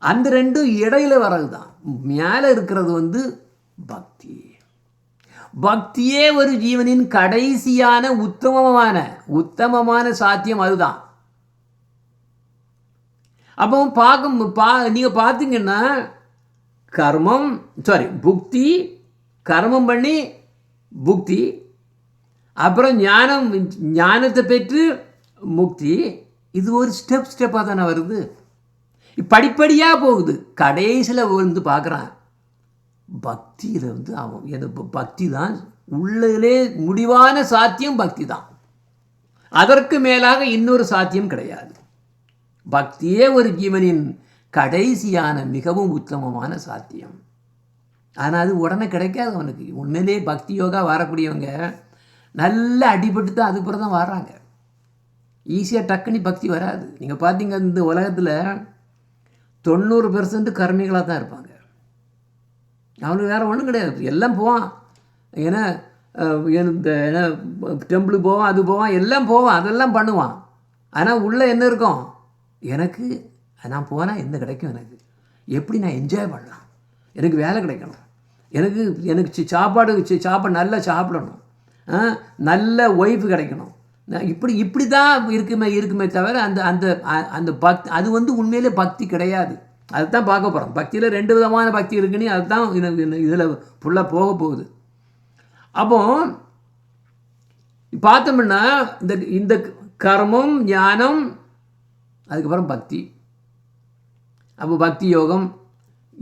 அந்த ரெண்டும் இடையில வர்றது தான். மேலே இருக்கிறது பக்தி. பக்தியே ஒரு ஜீவனின் கடைசியான உத்தமமான சாத்தியம் அதுதான். அப்போ நீங்கள் பார்த்தீங்கன்னா புக்தி, கர்மம் பண்ணி புக்தி, அப்புறம் ஞானத்தை பெற்று முக்தி. இது ஒரு ஸ்டெப்பாக தானே வருது, படிப்படியாக போகுது. கடைசியில் பார்க்குறான் பக்தியில் அவன் பக்தி தான் உள்ளே முடிவான சாத்தியம். பக்தி தான். அதற்கு மேலாக இன்னொரு சாத்தியம் கிடையாது. பக்தியே ஒரு ஜீவனின் கடைசியான மிகவும் உத்தமமான சாத்தியம். ஆனால் அது உடனே கிடைக்காது அவனுக்கு. உண்மையிலே பக்தி யோகா வரக்கூடியவங்க நல்லா அடிபட்டு தான் அதுக்கப்புறம் தான் வர்றாங்க. ஈஸியாக டக்குனி பக்தி வராது. நீங்கள் பார்த்தீங்க இந்த உலகத்தில் 90% கர்மிகளாக தான் இருப்பாங்க. அவனுக்கு வேறு ஒன்றும் கிடையாது, எல்லாம் போவான். ஏன்னா டெம்பிளுக்கு போவான், அது போவான், எல்லாம் போவான், அதெல்லாம் பண்ணுவான். ஆனால் உள்ளே என்ன இருக்கும், எனக்கு நான் போனால் என்ன கிடைக்கும், எனக்கு எப்படி நான் என்ஜாய் பண்ணலாம், எனக்கு வேலை கிடைக்கணும், எனக்கு சாப்பாடு நல்லா சாப்பிடணும், நல்ல ஒய்ஃபு கிடைக்கணும், இப்படி தான் இருக்குமே தவிர அந்த பக்தி அது உண்மையிலே பக்தி கிடையாது. அதுதான் பார்க்க போகிறோம். பக்தியில் 2 விதமான பக்தி இருக்குன்னு அதுதான் இதில் ஃபுல்லாக போக போகுது. அப்போ பார்த்தோம்னா இந்த கர்மம் ஞானம் அதுக்கப்புறம் பக்தி, அப்போ பக்தி யோகம்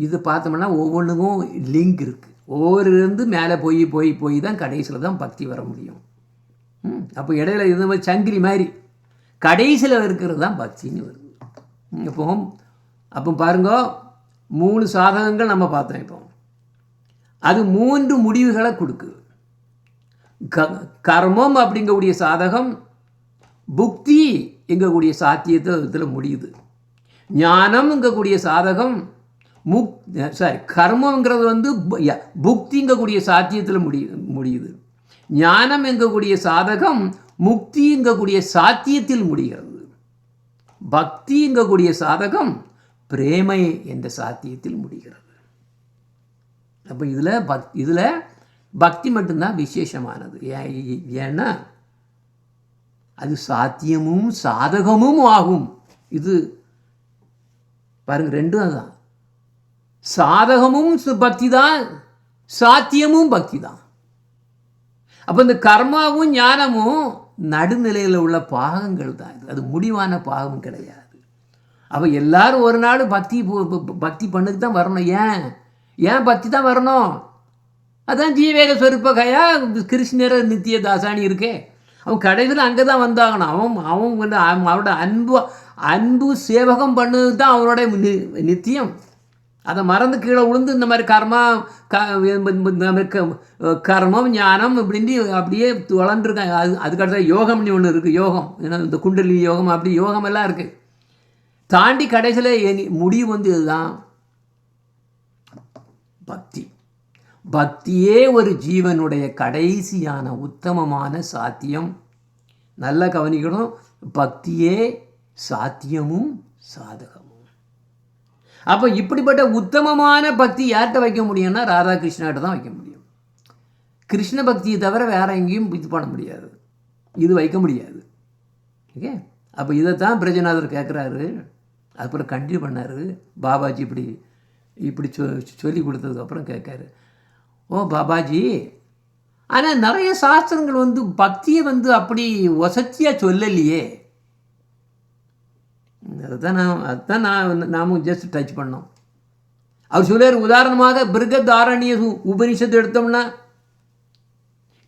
இது பார்த்தோம்னா ஒவ்வொன்றுக்கும் லிங்க் இருக்குது. ஒவ்வொரு மேலே போய் தான் கடைசியில் தான் பக்தி வர முடியும். அப்போ இடையில இது மாதிரி சங்கிலி மாதிரி கடைசியில் இருக்கிறது தான் பக்தின்னு வருது. அப்போ பாருங்க, 3 சாதகங்கள் நம்ம பார்த்தோம். இப்போ அது 3 முடிவுகளை கொடுக்குது. கர்மம் அப்படிங்கக்கூடிய சாதகம் புக்தி எங்கக்கூடிய சாத்தியத்தை இதில் முடியுது. ஞானம்ங்கக்கூடிய சாதகம் கர்மங்கிறது புக்திங்கக்கூடிய சாத்தியத்தில் முடியுது. ஞானம் எங்கக்கூடிய சாதகம் முக்திங்கக்கூடிய சாத்தியத்தில் முடிகிறது. பக்திங்கக்கூடிய சாதகம் பிரேமை என்ற சாத்தியத்தில் முடிகிறது. அப்போ இதில் பக்தி மட்டும்தான் விசேஷமானது. ஏன்னா அது சாத்தியமும் சாதகமும் ஆகும். இது பாருங்க, ரெண்டும் அதுதான். சாதகமும் பக்தி தான், சாத்தியமும் பக்தி தான். அப்போ இந்த கர்மாவும் ஞானமும் நடுநிலையில் உள்ள பாகங்கள் தான். அது முடிவான பாகம் கிடையாது. அவள் எல்லாரும் ஒரு நாள் பக்தி பண்ணுக்கு தான் வரணும். ஏன் பக்தி தான் வரணும்? அதான் ஜீவேக சொருப்பகையா கிருஷ்ணர் நித்திய தாசானி இருக்கே. அவன் கடைசியில் அங்கே தான் வந்தாகணும். அவன் வந்து அவனோட அன்பு சேவகம் பண்ணது தான் அவனோட நித்தியம். அதை மறந்து கீழே விழுந்து இந்த மாதிரி கர்மம் ஞானம் இப்படின்னு அப்படியே வளர்ந்துருக்காங்க. அதுக்கடுத்த யோகம்னு ஒன்று இருக்குது. யோகம், ஏன்னா இந்த குண்டலி யோகம் அப்படி யோகம் எல்லாம் இருக்குது. தாண்டி கடைசியில் முடிவு வந்து இதுதான் பக்தி. பக்தியே ஒரு ஜீவனுடைய கடைசியான உத்தமமான சாத்தியம். நல்லா கவனிக்கணும். பக்தியே சாத்தியமும் சாதகமும். அப்போ இப்படிப்பட்ட உத்தமமான பக்தி யார்கிட்ட வைக்க முடியும்னா ராதாகிருஷ்ணாட்ட தான் வைக்க முடியும். கிருஷ்ண பக்தியை தவிர வேற எங்கேயும் இது பண்ண முடியாது, இது வைக்க முடியாது. ஓகே. அப்போ இதைத்தான் பிரஜநாதர் கேட்குறாரு. அப்புறம் கண்டினியூ பண்ணார். பாபாஜி இப்படி சொல்லி கொடுத்ததுக்கப்புறம் கேட்காரு, ஓ பாபாஜி, ஆனால் நிறைய சாஸ்திரங்கள் வந்து பக்தியை வந்து அப்படி வசதியாக சொல்லலையே. அதுதான் நாமும் ஜஸ்ட் டச் பண்ணோம். அவர் சொல்லுவார், உதாரணமாக பிருகதாரண்ய உபனிஷத்து எடுத்தோம்னா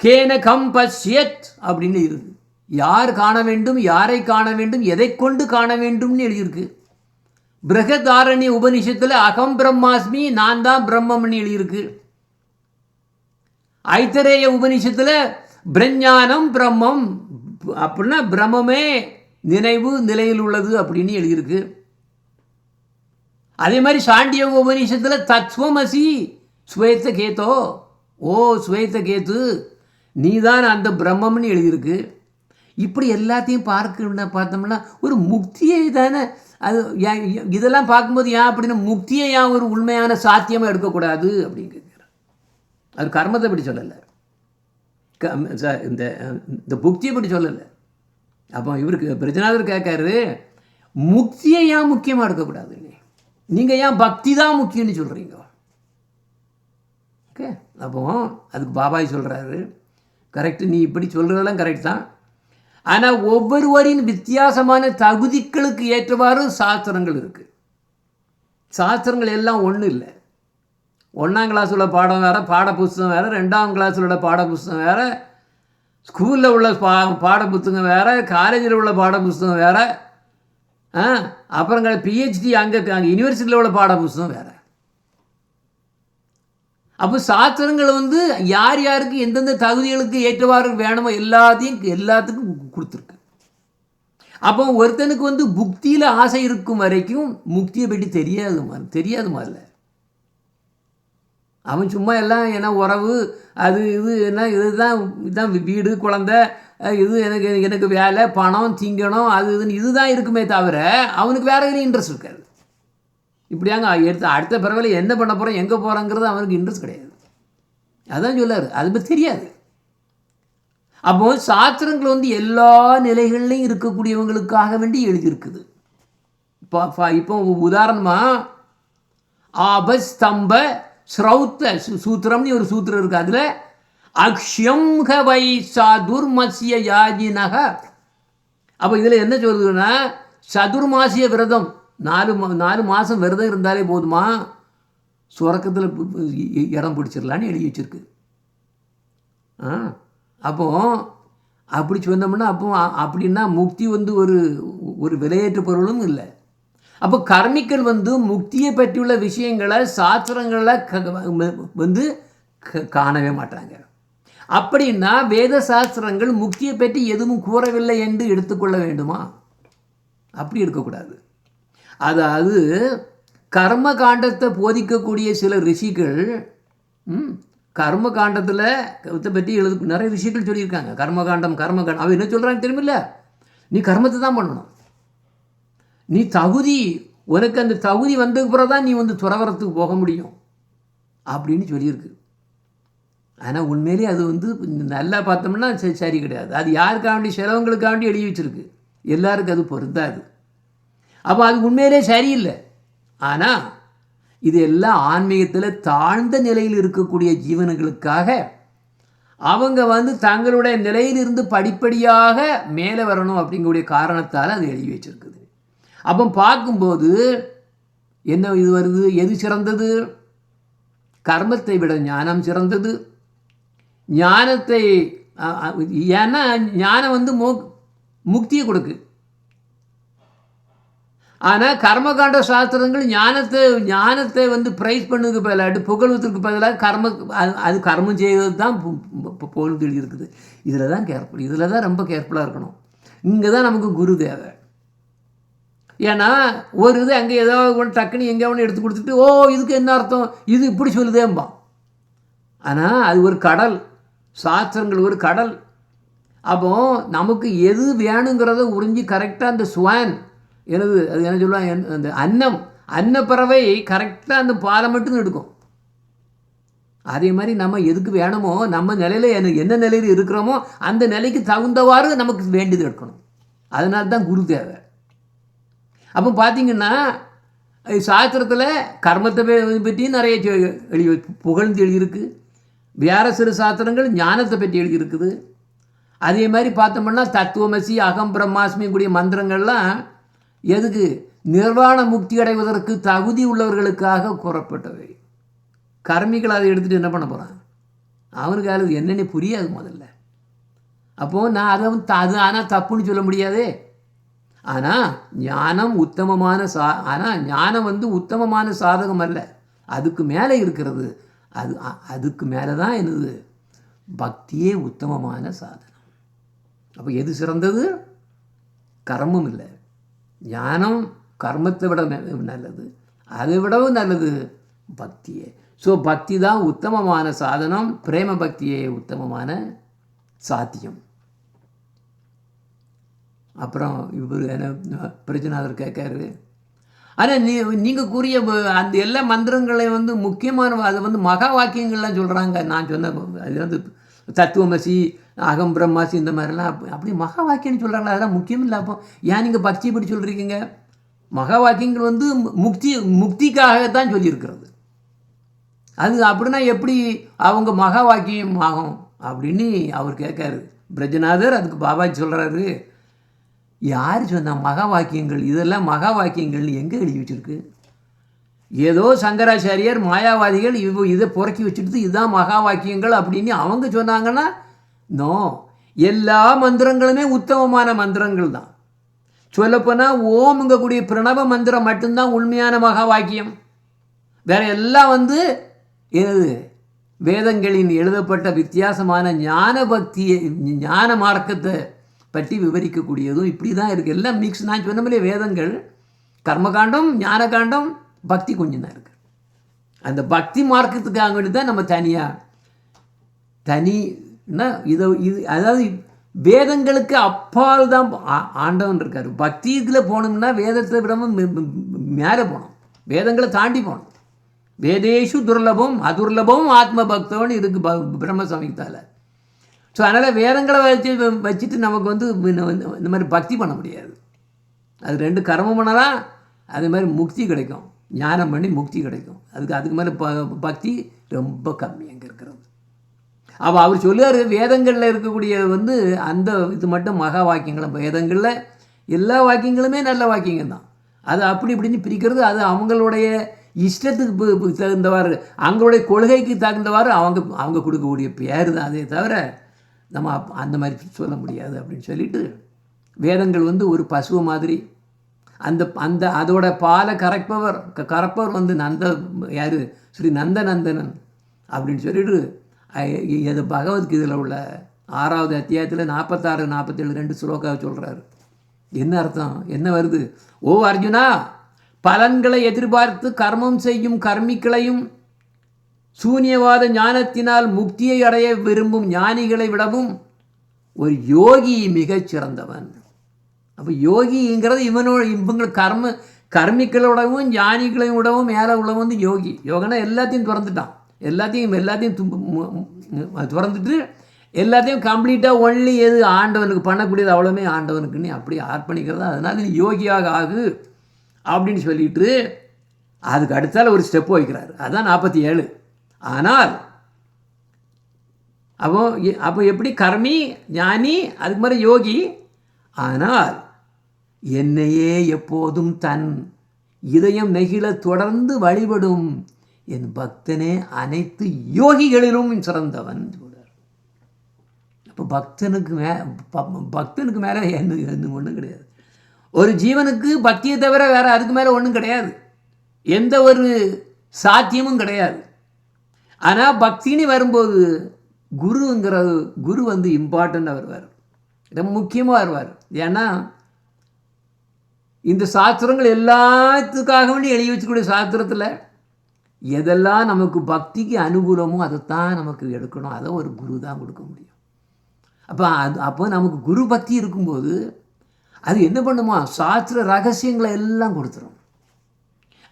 கேன கம் பஷ்யத் அப்படின்னு இருக்கு. யார் காண வேண்டும், யாரை காண வேண்டும், எதை கொண்டு காண வேண்டும்னு எழுதியிருக்கு. பிருகதாரண்ய உபனிஷத்தில் அகம் பிரம்மாஸ்மி, நான் தான் பிரம்மம்னு எழுதியிருக்கு. ஐத்தரேய உபனிஷத்தில் பிரஞ்ஞானம் பிரம்மம் அப்படின்னா பிரம்மமே நினைவு நிலையில் உள்ளது அப்படின்னு எழுதியிருக்கு. அதே மாதிரி சாண்டியோக உபனிஷத்தில் தத்துவமசி ஸ்வேத கேத்தோ, ஓ ஸ்வேத கேத்து, நீ தான் அந்த பிரம்மம்னு எழுதியிருக்கு. இப்படி எல்லாத்தையும் பார்த்தோம்னா ஒரு முக்தியை தானே அது. இதெல்லாம் பார்க்கும்போது ஏன் அப்படின்னா முக்தியை ஏன் ஒரு உண்மையான சாத்தியமாக எடுக்கக்கூடாது அப்படின்னு கேட்குறேன். அது கர்மத்தை பற்றி சொல்லலை, இந்த புக்தியை பற்றி சொல்லலை. அப்போ இவருக்கு பிரஜநாதர் கேட்காரு, முக்தியை ஏன் முக்கியமாக எடுக்கக்கூடாது, நீங்கள் ஏன் பக்தி தான் முக்கியம்னு சொல்கிறீங்க? ஓகே. அப்போ அதுக்கு பாபாய் சொல்கிறாரு, கரெக்டு, நீ இப்படி சொல்கிறதெல்லாம் கரெக்ட் தான். ஆனால் ஒவ்வொருவரின் வித்தியாசமான தகுதிகளுக்கு ஏற்றவாறு சாஸ்திரங்கள் இருக்குது. சாஸ்திரங்கள் எல்லாம் ஒன்றும் இல்லை. 1ஆம் கிளாஸ் உள்ள பாடம் வேறு, பாட புஸ்தகம் வேறு. 2ஆம் கிளாஸில் உள்ள பாட புஸ்தகம் வேறு, ஸ்கூலில் உள்ள பாட புத்தகம் வேறு, காலேஜில் உள்ள பாட புஸ்தகம் வேறு, அப்புறம் பிஹெச்டி அங்கே யூனிவர்சிட்டியில் உள்ள பாட புஸ்தகம் வேறு. அப்போ சாஸ்திரங்கள் வந்து யார் யாருக்கு எந்தெந்த தகுதிகளுக்கு ஏற்றவாறு வேணுமோ எல்லாத்துக்கும் கொடுத்துருக்கு. அப்போ ஒருத்தனுக்கு வந்து புக்தியில் ஆசை இருக்கும் வரைக்கும் முக்தியை பற்றி தெரியாது முதல்ல. அவன் சும்மா எல்லாம் ஏன்னா உறவு அது இது என்ன இதுதான் வீடு குழந்தை, இது எனக்கு வேலை பணம் திங்கணும் அது இதுதான் இருக்குமே தவிர அவனுக்கு வேற எதுவும் இன்ட்ரெஸ்ட் இருக்காது. இப்படியாங்க அடுத்த பிறவையில் என்ன பண்ண போகிறோம், எங்கே போகிறோங்கிறது அவனுக்கு இன்ட்ரெஸ்ட் கிடையாது. அதான் சொல்லார், அது பற்றி தெரியாது. அப்போ சாஸ்திரங்கள் வந்து எல்லா நிலைகள்லையும் இருக்கக்கூடியவங்களுக்காக வேண்டி எழுதியிருக்குது. இப்போ உதாரணமாக ஆபஸ்தம்ப ஸ்ரௌத்த சூத்திரம்னு ஒரு சூத்திரம் இருக்குது. அதில் அக்ஷம் வை சதுர்மசிய யாஜினக. அப்போ இதில் என்ன சொல்லுதுன்னா, சதுர்மாசிய விரதம் 4 மாதம் விரதம் இருந்தாலே போதுமா, சுரக்கத்தில் இடம் பிடிச்சிடலான்னு எழுதி வச்சிருக்கு. அப்போது அப்படி சொன்னோம்னா அப்போ அப்படின்னா முக்தி வந்து ஒரு விலையேற்ற பொருளும் இல்லை. அப்போ கர்மிகள் வந்து முக்தியை பற்றியுள்ள விஷயங்களை சாஸ்திரங்களில் வந்து காணவே மாட்டாங்க. அப்படின்னா வேத சாஸ்திரங்கள் முக்தியை பற்றி எதுவும் கூறவில்லை என்று எடுத்துக்கொள்ள வேண்டுமா? அப்படி இருக்கக்கூடாது. அதாவது கர்ம காண்டத்தை போதிக்கக்கூடிய சில ரிஷிகள் கர்ம காண்டத்தில் பற்றி நிறைய விஷயங்கள் சொல்லியிருக்காங்க. கர்மகாண்டம் அவன் என்ன சொல்கிறாங்க தெரியுமில்ல, நீ கர்மத்தை தான் பண்ணணும், நீ உனக்கு அந்த தகுதி வந்ததுக்கு பிறகு தான் நீ வந்து துறவரத்துக்கு போக முடியும் அப்படின்னு சொல்லியிருக்கு. ஆனால் உண்மையிலே அது வந்து நல்லா பார்த்தோம்னா சரி கிடையாது. அது யாருக்காண்டி சிலவங்களுக்காண்டி எழுதி வச்சிருக்கு, எல்லாருக்கும் அது பொருந்தாது. அப்போ அது உண்மையிலே சரியில்லை. ஆனால் இது எல்லாம் ஆன்மீகத்தில் தாழ்ந்த நிலையில் இருக்கக்கூடிய ஜீவன்களுக்காக அவங்க வந்து தங்களுடைய நிலையிலிருந்து படிப்படியாக மேலே வரணும் அப்படிங்கக்கூடிய காரணத்தால் அது எழுதி வச்சிருக்குது. அப்போ பார்க்கும்போது என்ன இது வருது, எது சிறந்தது? கர்மத்தை விட ஞானம் சிறந்தது. ஞானத்தை ஏன்னா ஞானம் வந்து முக்தியை கொடுக்கு. ஆனால் கர்மகாண்ட சாஸ்திரங்கள் ஞானத்தை வந்து ப்ரைஸ் பண்ணதுக்கு பதிலாக புகழ்வதற்கு பதிலாக அது கர்மம் செய்வது தான் பொழுது இருக்குது. இதில் தான் இதில் தான் ரொம்ப கேர்ஃபுல்லாக இருக்கணும். இங்கே தான் நமக்கு குரு தேவை. ஏன்னா ஒரு இது அங்கே ஏதாவது ஒன்று டக்குன்னு எங்கே ஒன்று எடுத்து கொடுத்துட்டு இதுக்கு என்ன அர்த்தம், இது இப்படி சொல்லுதேம்பா. ஆனால் அது ஒரு கடல், சாஸ்திரங்கள் ஒரு கடல். அப்போ நமக்கு எது வேணுங்கிறத உறிஞ்சி கரெக்டாக அந்த ஸ்வான் அது என்ன சொல்லுவாங்க, அந்த அன்னப்பறவை கரெக்டாக அந்த பாலை மட்டும் எடுக்கும். அதே மாதிரி நம்ம எதுக்கு வேணுமோ, நம்ம நிலையில் என்ன நிலையில் இருக்கிறோமோ அந்த நிலைக்கு தகுந்தவாறு நமக்கு வேண்டியது எடுக்கணும். அதனால தான் குரு தேவை. அப்போ பார்த்தீங்கன்னா சாஸ்திரத்தில் கர்மத்தை பற்றியும் நிறைய புகழ்ந்து எழுதியிருக்கு. வேறு சில சாஸ்திரங்கள் ஞானத்தை பற்றி எழுதியிருக்குது. அதே மாதிரி பார்த்தோம்னா தத்துவமசி, அகம் பிரம்மாஸ்மி கூடிய மந்திரங்கள்லாம் எதுக்கு, நிர்வாண முக்தி அடைவதற்கு தகுதி உள்ளவர்களுக்காக கூறப்பட்டவை. கர்மிகள் அதை எடுத்துகிட்டு என்ன பண்ண போகிறான்? அவனுக்கு அது என்னென்ன புரியாது முதல்ல. அப்போது நான் அது ஆனால் தப்புன்னு சொல்ல முடியாதே. ஆனால் ஞானம் உத்தமமான ஆனால் ஞானம் வந்து உத்தமமான சாதகம் அல்ல, அதுக்கு மேலே இருக்கிறது. அதுக்கு மேலே தான் என்னது, பக்தியே உத்தமமான சாதனம். அப்போ எது சிறந்தது? கர்மம் இல்லை, ஞானம் கர்மத்தை விட நல்லது. அதை விடவும் நல்லது பக்தியே. ஸோ பக்தி தான் உத்தமமான சாதனம், பிரேம பக்தியே உத்தமமான சாத்தியம். அப்புறம் இவர் என்ன பிரஜனாதர் கேட்காரு, ஆனால் நீங்கள் கூறிய அந்த எல்லா மந்திரங்களை வந்து முக்கியமான அதை வந்து மகா வாக்கியங்கள்லாம் சொல்கிறாங்க. நான் சொன்ன அது வந்து தத்துவமசி, அகம் பிரம்மாசி இந்த மாதிரிலாம் அப்படி மகா வாக்கியம்னு சொல்கிறாங்களா? அதெல்லாம் முக்கியம் இல்லை. அப்போ ஏன் நீங்கள் பக்தி படி சொல்கிறீங்க? மகா வாக்கியங்கள் வந்து முக்திக்காகத்தான் சொல்லியிருக்கிறது. அது அப்படின்னா எப்படி அவங்க மகா வாக்கியம் ஆகும் அப்படின்னு அவர் கேட்காரு பிரஜநாதர். அதுக்கு பாபாஜி சொல்கிறாரு, யார் சொன்னால் மகா வாக்கியங்கள், இதெல்லாம் மகா வாக்கியங்கள்னு எங்கே எழுதி வச்சுருக்கு? ஏதோ சங்கராச்சாரியார் மாயாவாதிகள் இதை புறக்கி வச்சுட்டு இதுதான் மகா வாக்கியங்கள் அப்படின்னு அவங்க சொன்னாங்கன்னா, நோ, எல்லா மந்திரங்களுமே உத்தமமான மந்திரங்கள் தான். சொல்லப்போனால் ஓம்ங்கக்கூடிய பிரணவ மந்திரம் மட்டும்தான் உண்மையான மகா வாக்கியம். வேற எல்லாம் வந்து எனது வேதங்களின் எழுதப்பட்ட வித்தியாசமான ஞான பக்தியை, ஞான மார்க்கத்தை பற்றி விவரிக்கக்கூடியதும் இப்படி தான் இருக்குது. எல்லாம் மிக்ஸ். நான் சொன்னபடியே வேதங்கள் கர்மகாண்டம், ஞானகாண்டம், பக்தி கொஞ்சம் தான் இருக்குது. அந்த பக்தி மார்க்கத்துக்காக வேண்டி தான் நம்ம தனின்னா இது அதாவது வேதங்களுக்கு அப்பால் தான் ஆண்டவன் இருக்கார். பக்தி இதில் போகணும்னா வேதத்தை விடவும் மேலே போகணும், வேதங்களை தாண்டி போகணும். வேதேஷு துர்லபம் அதுர்லபம் ஆத்ம பக்தவன் இருக்குது பிரம்ம சமீதாவில். ஸோ அதனால் வேதங்களை வச்சுட்டு நமக்கு வந்து இந்த மாதிரி பக்தி பண்ண முடியாது. அது ரெண்டு கர்மம் பண்ணலாம், அது மாதிரி முக்தி கிடைக்கும், ஞானம் பண்ணி முக்தி கிடைக்கும். அதுக்கு மேலே பக்தி ரொம்ப கம்மி அங்கே இருக்கிறது. அப்போ அவர் சொல்லுவார், வேதங்களில் இருக்கக்கூடிய வந்து அந்த இது மட்டும் மகா வாக்கியங்களும், வேதங்களில் எல்லா வாக்கியங்களுமே நல்ல வாக்கியங்கள் தான். அது அப்படி இப்படின்னு பிரிக்கிறது அது அவங்களுடைய இஷ்டத்துக்கு தகுந்தவாறு, அவங்களுடைய கொள்கைக்கு தகுந்தவாறு அவங்க கொடுக்கக்கூடிய பேர் தான். அதே தவிர நம்ம அந்த மாதிரி சொல்ல முடியாது அப்படின்னு சொல்லிட்டு, வேதங்கள் வந்து ஒரு பசுவை மாதிரி, அந்த அதோட பாலை கறப்பவர் வந்து யார், ஸ்ரீ நந்தநந்தனன் அப்படின்னு சொல்லிட்டு அது பகவத்கீதையில் உள்ள 6வது அத்தியாயத்தில் 46, 47 2 ஸ்லோகாவை சொல்கிறாரு. என்ன அர்த்தம், என்ன வருது? ஓ அர்ஜுனா, பலன்களை எதிர்பார்த்து கர்மம் செய்யும் கர்மிகளையும் சூன்யவாத ஞானத்தினால் முக்தியை அடைய விரும்பும் ஞானிகளை விடவும் ஒரு யோகி மிகச் சிறந்தவன். அப்போ யோகிங்கிறது இவங்க கர்மிகளோடவும் ஞானிகளையும் விடவும் மேலே உள்ளவன் வந்து யோகி. யோகனா எல்லாத்தையும் திறந்துட்டான், எல்லாத்தையும் திறந்துட்டு எல்லாத்தையும் கம்ப்ளீட்டாக ஒன்லி எது ஆண்டவனுக்கு பண்ணக்கூடியது அவ்வளோமே ஆண்டவனுக்குன்னு அப்படி அர்ப்பணிக்கிறதா. அதனால் நீ யோகியாக ஆகு அப்படின்னு சொல்லிட்டு அதுக்கு அடுத்தால ஒரு ஸ்டெப் வைக்கிறார். அதுதான் 47. ஆனால் அப்போ எப்படி கர்மி ஞானி அதுக்கு மாதிரி யோகி. ஆனால் என்னையே எப்போதும் தன் இதயம் நெகிழ தொடர்ந்து வழிபடும் என் பக்தனே அனைத்து யோகிகளிலும் சிறந்தவன் சொல்றார். அப்போ பக்தனுக்கு மேலே என்ன ஒன்றும் கிடையாது. ஒரு ஜீவனுக்கு பக்தியை தவிர வேறு அதுக்கு மேலே ஒன்றும் கிடையாது, எந்த ஒரு சாத்தியமும் கிடையாது. ஆனால் பக்தின்னு வரும்போது குரு வந்து இம்பார்ட்டண்ட்டாக வருவார், ரொம்ப முக்கியமாக வருவார். ஏன்னா இந்த சாஸ்திரங்கள் எல்லாத்துக்காக வேண்டி எழுதி வச்சுக்கூடிய சாஸ்திரத்தில் எதெல்லாம் நமக்கு பக்திக்கு அனுகூலமோ அதைத்தான் நமக்கு எடுக்கணும், அதை ஒரு குரு தான் கொடுக்க முடியும். அப்போ நமக்கு குரு பக்தி இருக்கும்போது அது என்ன பண்ணுமா, சாஸ்திர ரகசியங்களை எல்லாம் கொடுத்துரும்.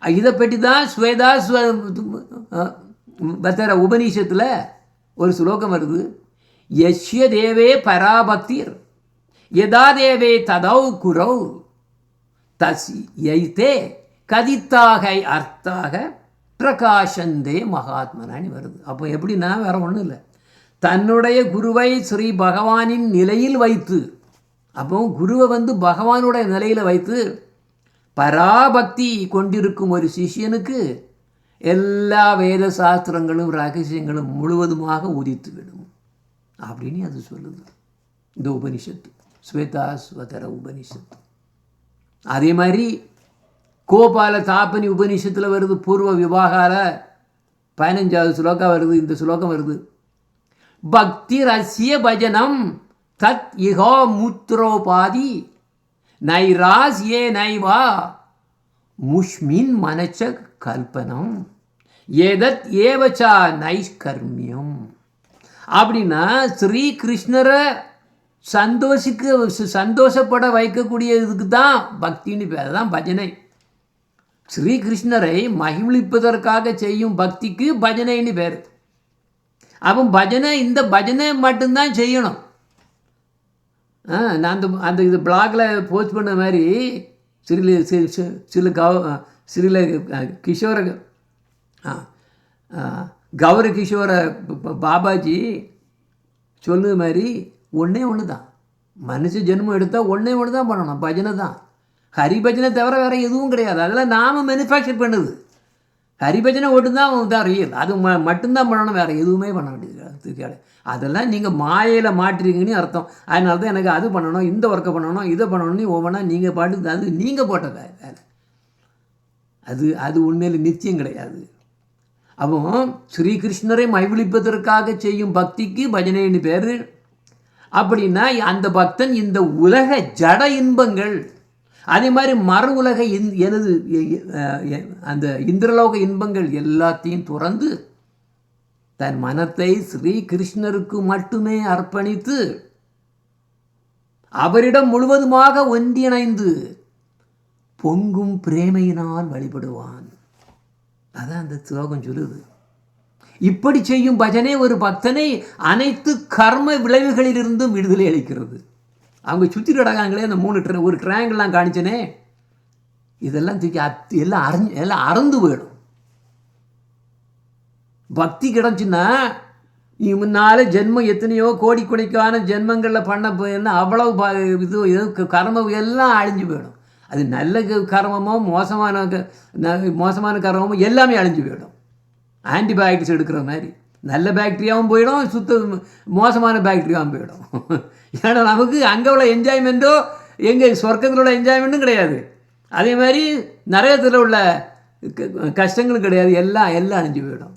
இதை பற்றி தான் ஸ்வேதா உபநிஷத்தில் ஒரு ஸ்லோகம் வருது. யஸ்ய தேவே பராபக்திர் யதா தேவே ததௌ குரௌ தசி யைதே கதித்தாக அர்த்தாக பிரகாஷந்தே மகாத்மனான்னு வருது. அப்போ எப்படின்னா வேற ஒன்றும் இல்லை, தன்னுடைய குருவை ஸ்ரீ பகவானின் நிலையில் வைத்து, அப்போ குருவை வந்து பகவானுடைய நிலையில் வைத்து பராபக்தி கொண்டிருக்கும் ஒரு சிஷியனுக்கு எல்லா வேத சாஸ்திரங்களும் ரகசியங்களும் முழுவதுமாக உதித்துவிடும் அப்படின்னு அது சொல்லுது இந்த உபனிஷத்து, ஸ்வேதாஸ்வதர உபனிஷத்து. அதே மாதிரி கோபால தாபனி உபனிஷத்தில் வருது, பூர்வ விவாகால 15வது ஸ்லோகம் வருது. இந்த ஸ்லோகம் வருது, பக்தி ரஸ்ய பஜனம் தத் இகோ மூத்ரோபாதி நைராஸ் ஏ நைவா முஷ்மின் மனச்ச கல்பனம் ஏதத் ஏவச்சா நைஷ்கர்மியம். அப்படின்னா ஸ்ரீ கிருஷ்ணரை சந்தோஷப்பட வைக்கக்கூடிய இதுக்கு தான் பக்தின்னு பேர், தான் பஜனை. ஸ்ரீகிருஷ்ணரை மகிழ்விப்பதற்காக செய்யும் பக்திக்கு பஜனைன்னு பேர். அப்போ இந்த பஜனை மட்டும்தான் செய்யணும். நான் அந்த இது பிளாகில் போஸ்ட் பண்ண மாதிரி சில கிஷோர கௌர கிஷோர பாபாஜி சொல்லுது மாதிரி ஒன்றே ஒன்று தான், மனுஷ ஜென்மம் எடுத்தால் ஒன்றே ஒன்று தான் பண்ணணும், பஜனை தான். ஹரிபஜனை தவிர வேறு எதுவும் கிடையாது, அதெல்லாம் நாம் மேனுஃபேக்சர் பண்ணுது. ஹரிபஜனை ஒன்று தான் தான் ரியல், அது மட்டும்தான் பண்ணணும், வேறு எதுவுமே பண்ண வேண்டியது. அதெல்லாம் நீங்கள் மாயையில் மாட்டுறீங்கன்னு அர்த்தம். அதனால தான் எனக்கு அது பண்ணணும், இந்த ஒர்க்கை பண்ணணும், இதை பண்ணணும்னு ஒவ்வொன்றா நீங்கள் பாட்டு, அது நீங்கள் போட்ட வேலை, அது உண்மையில் நிச்சயம் கிடையாது. அப்போ ஸ்ரீகிருஷ்ணரை மகிழ்விப்பதற்காக செய்யும் பக்திக்கு பஜனைன்னு பேர். அப்படின்னா அந்த பக்தன் இந்த உலக ஜட இன்பங்கள், அதே மாதிரி மறு உலக அந்த இந்திரலோக இன்பங்கள் எல்லாத்தையும் துறந்து தன் மனத்தை ஸ்ரீகிருஷ்ணருக்கு மட்டுமே அர்ப்பணித்து அவரிடம் முழுவதுமாக ஒன்றிணைந்து பொங்கும் பிரேமையினால் வழிபடுவான். அதான் அந்த ஸ்லோகம் சொல்லுது. இப்படி செய்யும் பஜனை ஒரு பக்தனை அனைத்து கர்ம விளைவுகளிலிருந்தும் விடுதலை அளிக்கிறது. அவங்க சுற்றி கிடக்காங்களே அந்த 3 ஒரு ட்ரையாங்கிள்லாம் காணிச்சனே, இதெல்லாம் தூக்கி எல்லாம் அறந்து போயிடும். பக்தி கிடச்சுன்னா நீ முன்னால் ஜென்மம் எத்தனையோ கோடிக்கணக்கான ஜென்மங்களில் பண்ண போயிருந்தா அவ்வளவு இது கர்மம் எல்லாம் அழிஞ்சு போயிடும். அது நல்ல கர்மமோ மோசமான கர்மமோ எல்லாமே அழிஞ்சு போயிடும். ஆன்டிபயோட்டிக்ஸ் எடுக்கிற மாதிரி நல்ல பாக்டீரியாவும் போயிடும், மோசமான பாக்டீரியாவும் போயிடும். ஏன்னா நமக்கு அங்கே உள்ள என்ஜாய்மெண்ட்டோ எங்கள் சொர்க்கத்தில் உள்ள என்ஜாய்மெண்ட்டும் கிடையாது, அதே மாதிரி நரகத்தில் உள்ள கஷ்டங்களும் கிடையாது, எல்லாம் அழிஞ்சு போயிடும்.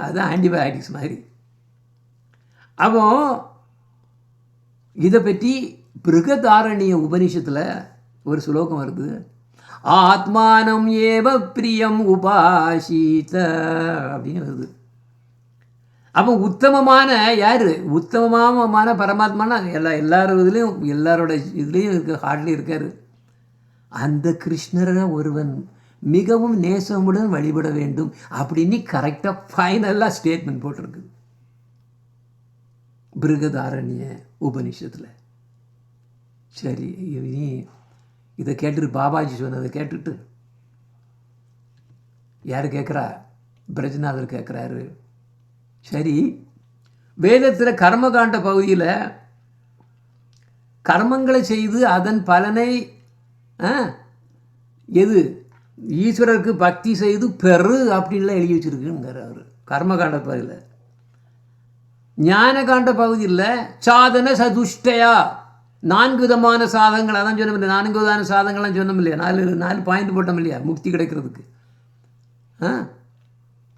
அதான் ஆன்டிபயோட்டிக்ஸ் மாதிரி. அப்போ இதை பற்றி பிருகதாரண்ய உபனிஷத்தில் ஒரு ஸ்லோகம் வருது, ஆத்மானம் ஏவ பிரியம் உபாசீத அப்படின்னு வருது. அப்போ உத்தமமான யார், உத்தமமான பரமாத்மானா எல்லாரும் இதுலேயும் எல்லாரோட இதுலேயும் இருக்க ஹார்ட்லேயும் இருக்கார். அந்த கிருஷ்ணரை ஒருவன் மிகவும் நேசமுடன் வழிபட வேண்டும் அப்படின்னு கரெக்டாக ஃபைனலாக ஸ்டேட்மெண்ட் போட்டிருக்கு பிருகதாரண்ய உபனிஷத்தில். சரி, நீ இதை கேட்டுட்டு பாபாஜி சொன்னதை கேட்டுட்டு யார் கேட்குறா, பிரஜநாதர் கேட்குறாரு. சரி, வேதத்தில் கர்மகாண்ட பகுதியில் கர்மங்களை செய்து அதன் பலனை எது ஈஸ்வரருக்கு பக்தி செய்து பெரு அப்படின்லாம் எழுதி வச்சுருக்குங்கிற அவர் கர்மகாண்ட பகுதியில். ஞான காண்ட பகுதியில் சாதன சதுஷ்டயா 4 விதமான சாதகங்கள், அதான் சொன்னோம் இல்லையா, 4 விதமான சாதகங்கள்லாம் சொன்னோம் இல்லையா, 4 பாயிண்ட் போட்டோம் இல்லையா முக்தி கிடைக்கிறதுக்கு.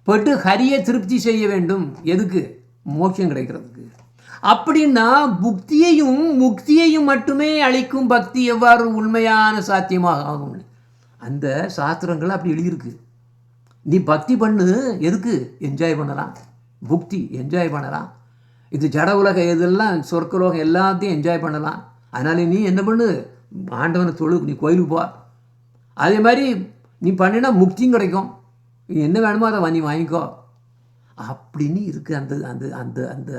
போட்டு ஹரியை திருப்தி செய்ய வேண்டும், எதுக்கு? மோட்சம் கிடைக்கிறதுக்கு. அப்படின்னா புக்தியையும் முக்தியையும் மட்டுமே அளிக்கும் பக்தி எவ்வாறு உண்மையான சாத்தியமாக ஆகும்? அந்த சாஸ்திரங்கள் அப்படி எழுதியிருக்கு. நீ பக்தி பண்ணு, எதுக்கு? என்ஜாய் பண்ணலாம், புக்தி என்ஜாய் பண்ணலாம், இது ஜட உலகம் இதெல்லாம் சொர்க்கலோகம் எல்லாத்தையும் என்ஜாய் பண்ணலாம். அதனால நீ என்ன பண்ணு, ஆண்டவனை தொழு, நீ கோயிலுக்கு போ. அதே மாதிரி நீ பண்ணினா முக்தியும் கிடைக்கும், நீ என்ன வேணுமோ அதை நீ வாங்கிக்கோ அப்படின்னு இருக்குது. அந்த அந்த அந்த அந்த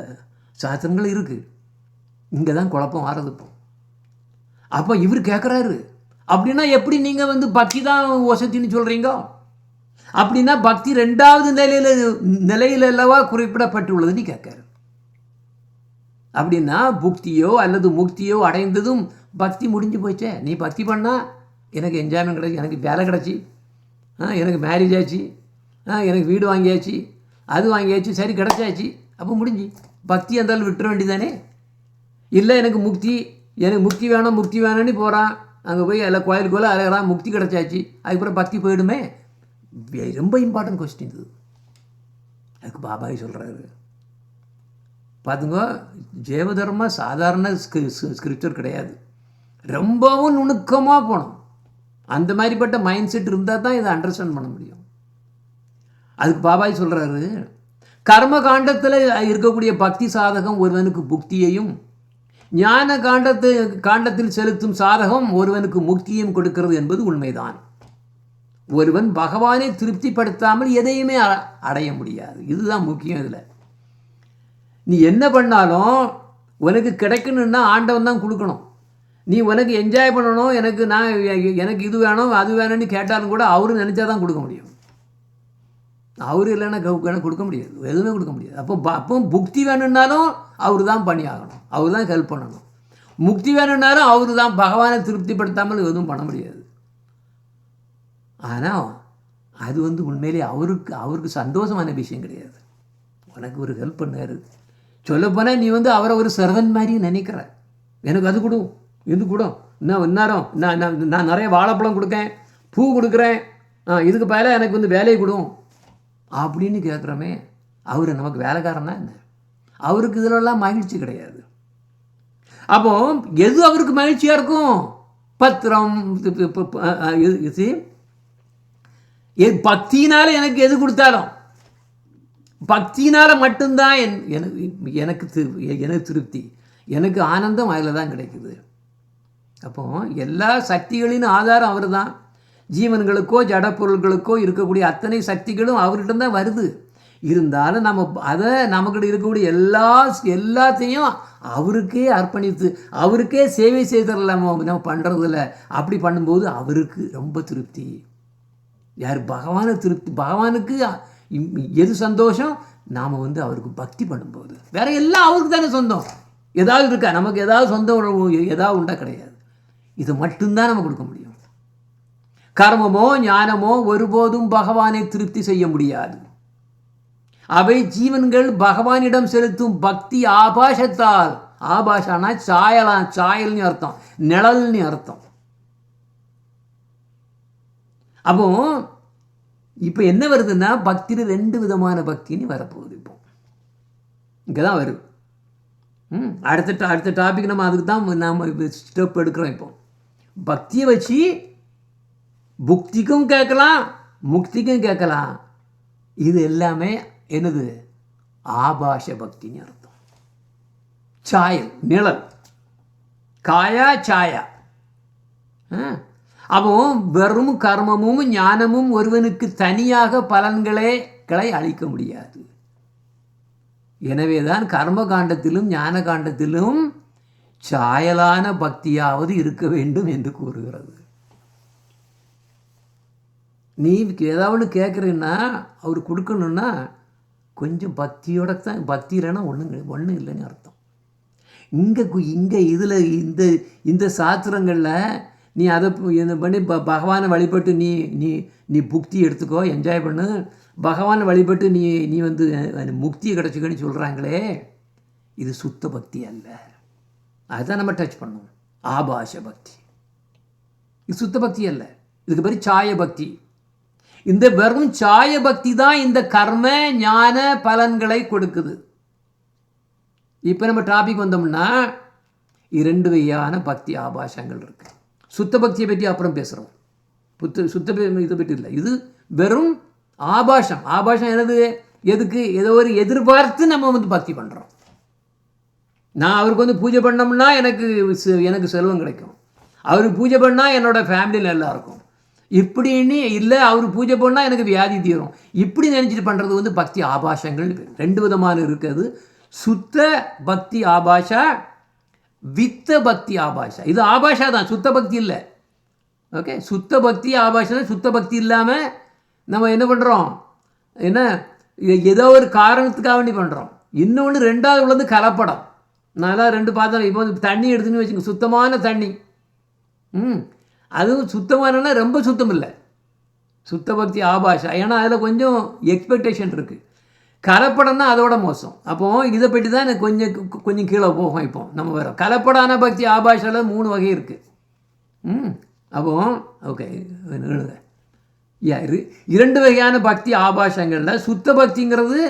சாஸ்திரங்கள் இருக்குது. இங்கே தான் குழப்பம் ஆறது. அப்போ இவர் கேட்குறாரு, அப்படின்னா எப்படி நீங்கள் பக்தி தான் வசத்தின்னு சொல்கிறீங்க? அப்படின்னா பக்தி 2வது நிலையில் அல்லவா குறிப்பிடப்பட்டுள்ளதுன்னு கேட்காரு. அப்படின்னா புக்தியோ அல்லது முக்தியோ அடைந்ததும் பக்தி முடிஞ்சு போச்சே. நீ பக்தி பண்ணால் எனக்கு என்ஜாய்மெண்ட் கிடைச்சி, எனக்கு வேலை கிடச்சி, எனக்கு மேரேஜ் ஆச்சு, எனக்கு வீடு வாங்கியாச்சு, அது வாங்கியாச்சு, சரி கிடச்சாச்சு, அப்போ முடிஞ்சு பக்தி இருந்தாலும் விட்டுற வேண்டியதானே. இல்லை எனக்கு முக்தி வேணும் முக்தி வேணும்னு போகிறான், அங்கே போய் எல்லாம் கோயிலுக்குள்ள அழகிறான், முக்தி கிடச்சாச்சு, அதுக்கப்புறம் பக்தி போயிடுமே. ரொம்ப இம்பார்ட்டன்ட் கொஸ்டின் இது. அதுக்கு பாபாய் சொல்கிறாரு, பார்த்துங்க, ஜீவதர்மா சாதாரண ஸ்கிரிப்சர் கிடையாது, ரொம்பவும் நுணுக்கமாக போகணும். அந்த மாதிரிப்பட்ட மைண்ட் செட் இருந்தால் தான் இதை அண்டர்ஸ்டாண்ட் பண்ண முடியும். அதுக்கு பாபாய் சொல்கிறாரு, கர்ம காண்டத்தில் இருக்கக்கூடிய பக்தி சாதகம் ஒருவனுக்கு புக்தியையும், ஞான காண்டத்தில் செலுத்தும் சாதகம் ஒருவனுக்கு முக்தியையும் கொடுக்கிறது என்பது உண்மைதான். ஒருவன் பகவானை திருப்திப்படுத்தாமல் எதையுமே அடைய முடியாது. இதுதான் முக்கியம். இதில் நீ என்ன பண்ணாலும் உனக்கு கிடைக்கணுன்னா ஆண்டவன் தான் கொடுக்கணும். நீ உனக்கு என்ஜாய் பண்ணணும், எனக்கு இது வேணும் அது வேணும்னு கேட்டாலும் கூட அவரு நினச்சா தான் கொடுக்க முடியும். அவர் இல்லைன்னா கொடுக்க முடியாது, எதுவுமே கொடுக்க முடியாது. அப்போ புக்தி வேணும்னாலும் அவர் தான் பண்ணி ஆகணும், அவர் தான் ஹெல்ப் பண்ணணும். முக்தி வேணும்னாலும் அவர் தான், பகவானை திருப்திப்படுத்தாமல் எதுவும் பண்ண முடியாது. ஆனால் அது உண்மையிலே அவருக்கு சந்தோஷமான விஷயம் கிடையாது. உனக்கு ஒரு ஹெல்ப் பண்ணாரு, சொல்லப்போனால் நீ அவரை ஒரு சர்வன் மாதிரி நினைக்கிற, எனக்கு அது கொடும் இது கொடும், இன்னாரம் நான் நிறைய வாழைப்பழம் கொடுக்கேன், பூ கொடுக்குறேன், இதுக்கு பதிலாக எனக்கு வேலையை கொடும் அப்படின்னு கேட்குறோமே. அவர் நமக்கு வேலைக்காரனா என்ன? அவருக்கு இதிலெல்லாம் மகிழ்ச்சி கிடையாது. அப்போ எது அவருக்கு மகிழ்ச்சியாக இருக்கும்? பத்திரம், பக்தியினால் எனக்கு எது கொடுத்தாலும், பக்தியினால் மட்டும்தான் எனக்கு திருப்தி, எனக்கு ஆனந்தம் அதில் தான் கிடைக்குது. அப்போ எல்லா சக்திகளின் ஆதாரம் அவர் தான். ஜீவன்களுக்கோ ஜட பொருள்களுக்கோ இருக்கக்கூடிய அத்தனை சக்திகளும் அவர்கிட்ட தான் வருது. இருந்தாலும் அதை நமக்கிட்ட இருக்கக்கூடிய எல்லாத்தையும் அவருக்கே அர்ப்பணித்து அவருக்கே சேவை செய்ததில் நம்ம பண்ணுறதில்ல. அப்படி பண்ணும்போது அவருக்கு ரொம்ப திருப்தி. யார்? பகவானுக்கு எது சந்தோஷம்? நாம் அவருக்கு பக்தி பண்ணும்போது. வேற எல்லாம் அவருக்கு தானே சொந்தம். ஏதாவது இருக்கா நமக்கு? ஏதாவது சொந்தம் ஏதாவது உண்டா? கிடையாது. இது மட்டும்தான் நம்ம கொடுக்க முடியும். கர்மமோ ஞானமோ ஒருபோதும் பகவானை திருப்தி செய்ய முடியாது. அவை ஜீவன்கள் பகவானிடம் செலுத்தும் பக்தி ஆபாசத்தால், ஆபாஷானா சாயல்னு அர்த்தம், நிழல்னு அர்த்தம். அப்போ இப்போ என்ன வருதுன்னா, பக்தியில் 2 விதமான பக்தின்னு வரப்போகுது. இப்போ இங்கே தான் வருது. அடுத்த டாபிக் நம்ம அதுக்கு தான் நாம் ஸ்டெப் எடுக்கிறோம். இப்போ பக்தியை வச்சு புக்திக்கும் கேட்கலாம், முக்திக்கும் கேட்கலாம். இது எல்லாமே என்னது? ஆபாச பக்தின்னு அர்த்தம். சாயல், நிழல், காயா சாயா. அப்போ வெறும் கர்மமும் ஞானமும் ஒருவனுக்கு தனியாக பலன்களை அளிக்க முடியாது. எனவேதான் கர்ம காண்டத்திலும் ஞான காண்டத்திலும் சாயலான பக்தியாவது இருக்க வேண்டும் என்று கூறுகிறது. நீ ஏதாவது கேட்குறீன்னா அவர் கொடுக்கணுன்னா கொஞ்சம் பக்தியோட தான். பக்தி இல்லைன்னா ஒன்றும் இல்லைன்னு அர்த்தம். இங்கே இதில் இந்த சாஸ்திரங்களில் நீ அதை இது பண்ணி பகவானை வழிபட்டு நீ நீ நீ புக்தி எடுத்துக்கோ, என்ஜாய் பண்ணு, பகவானை வழிபட்டு நீ நீ வந்து முக்தியை கிடச்சிக்கன்னு சொல்கிறாங்களே, இது சுத்த பக்தி அல்ல. அதுதான் நம்ம டச் பண்ணோம். ஆபாச பக்தி இது சுத்த பக்தி அல்ல. இதுக்கு பேர் சாய பக்தி. இந்த வெறும் சாய பக்தி தான் இந்த கர்ம ஞான பலன்களை கொடுக்குது. இப்போ நம்ம டாபிக் வந்தோம்னா 2 வகையான பக்தி ஆபாசங்கள் இருக்கு. சுத்த பக்தியை பற்றி அப்புறம் பேசுகிறோம். சுத்த இதை பற்றி இல்லை. இது வெறும் ஆபாசம். ஆபாசம் என்னது? எதுக்கு? ஏதோ ஒரு எதிர்பார்த்து நம்ம வந்து பக்தி பண்ணுறோம். நான் அவருக்கு வந்து பூஜை பண்ணோம்னா எனக்கு செல்வம் கிடைக்கும், அவருக்கு பூஜை பண்ணால் என்னோடய ஃபேமிலி நல்லா இருக்கும், இப்படின்னு இல்லை அவர் பூஜை பண்ணால் எனக்கு வியாதி தீரும், இப்படி நினச்சிட்டு பண்ணுறது வந்து பக்தி ஆபாசங்கள். 2 விதமான இருக்குது. சுத்த பக்தி ஆபாஷா, வித்த பக்தி ஆபாஷா. இது ஆபாஷா தான், சுத்த பக்தி இல்லை. ஓகே, சுத்த பக்தி ஆபாஷா. சுத்த பக்தி இல்லாமல் நம்ம என்ன பண்ணுறோம்? என்ன ஏதோ ஒரு காரணத்துக்காக வேண்டி பண்ணுறோம். இன்னொன்று 2வது உள்ளது கலப்படம். நான் தான் 2 பார்த்தேன். இப்போ வந்து தண்ணி எடுத்துன்னு வச்சுங்க, சுத்தமான தண்ணி. அதுவும் சுத்தமானன்னா ரொம்ப சுத்தம் இல்லை, சுத்த பக்தி ஆபாஷா. ஏன்னா அதில் கொஞ்சம் எக்ஸ்பெக்டேஷன் இருக்குது. கலப்படம்னா அதோட மோசம். அப்போது இதை பற்றி தான் எனக்கு கொஞ்சம் கீழே போகும். இப்போ நம்ம வரோம் கலப்படான பக்தி ஆபாஷாவில் 3 வகை இருக்குது. அப்போ ஓகே, 2 வகையான பக்தி ஆபாசங்களில் சுத்த பக்திங்கிறது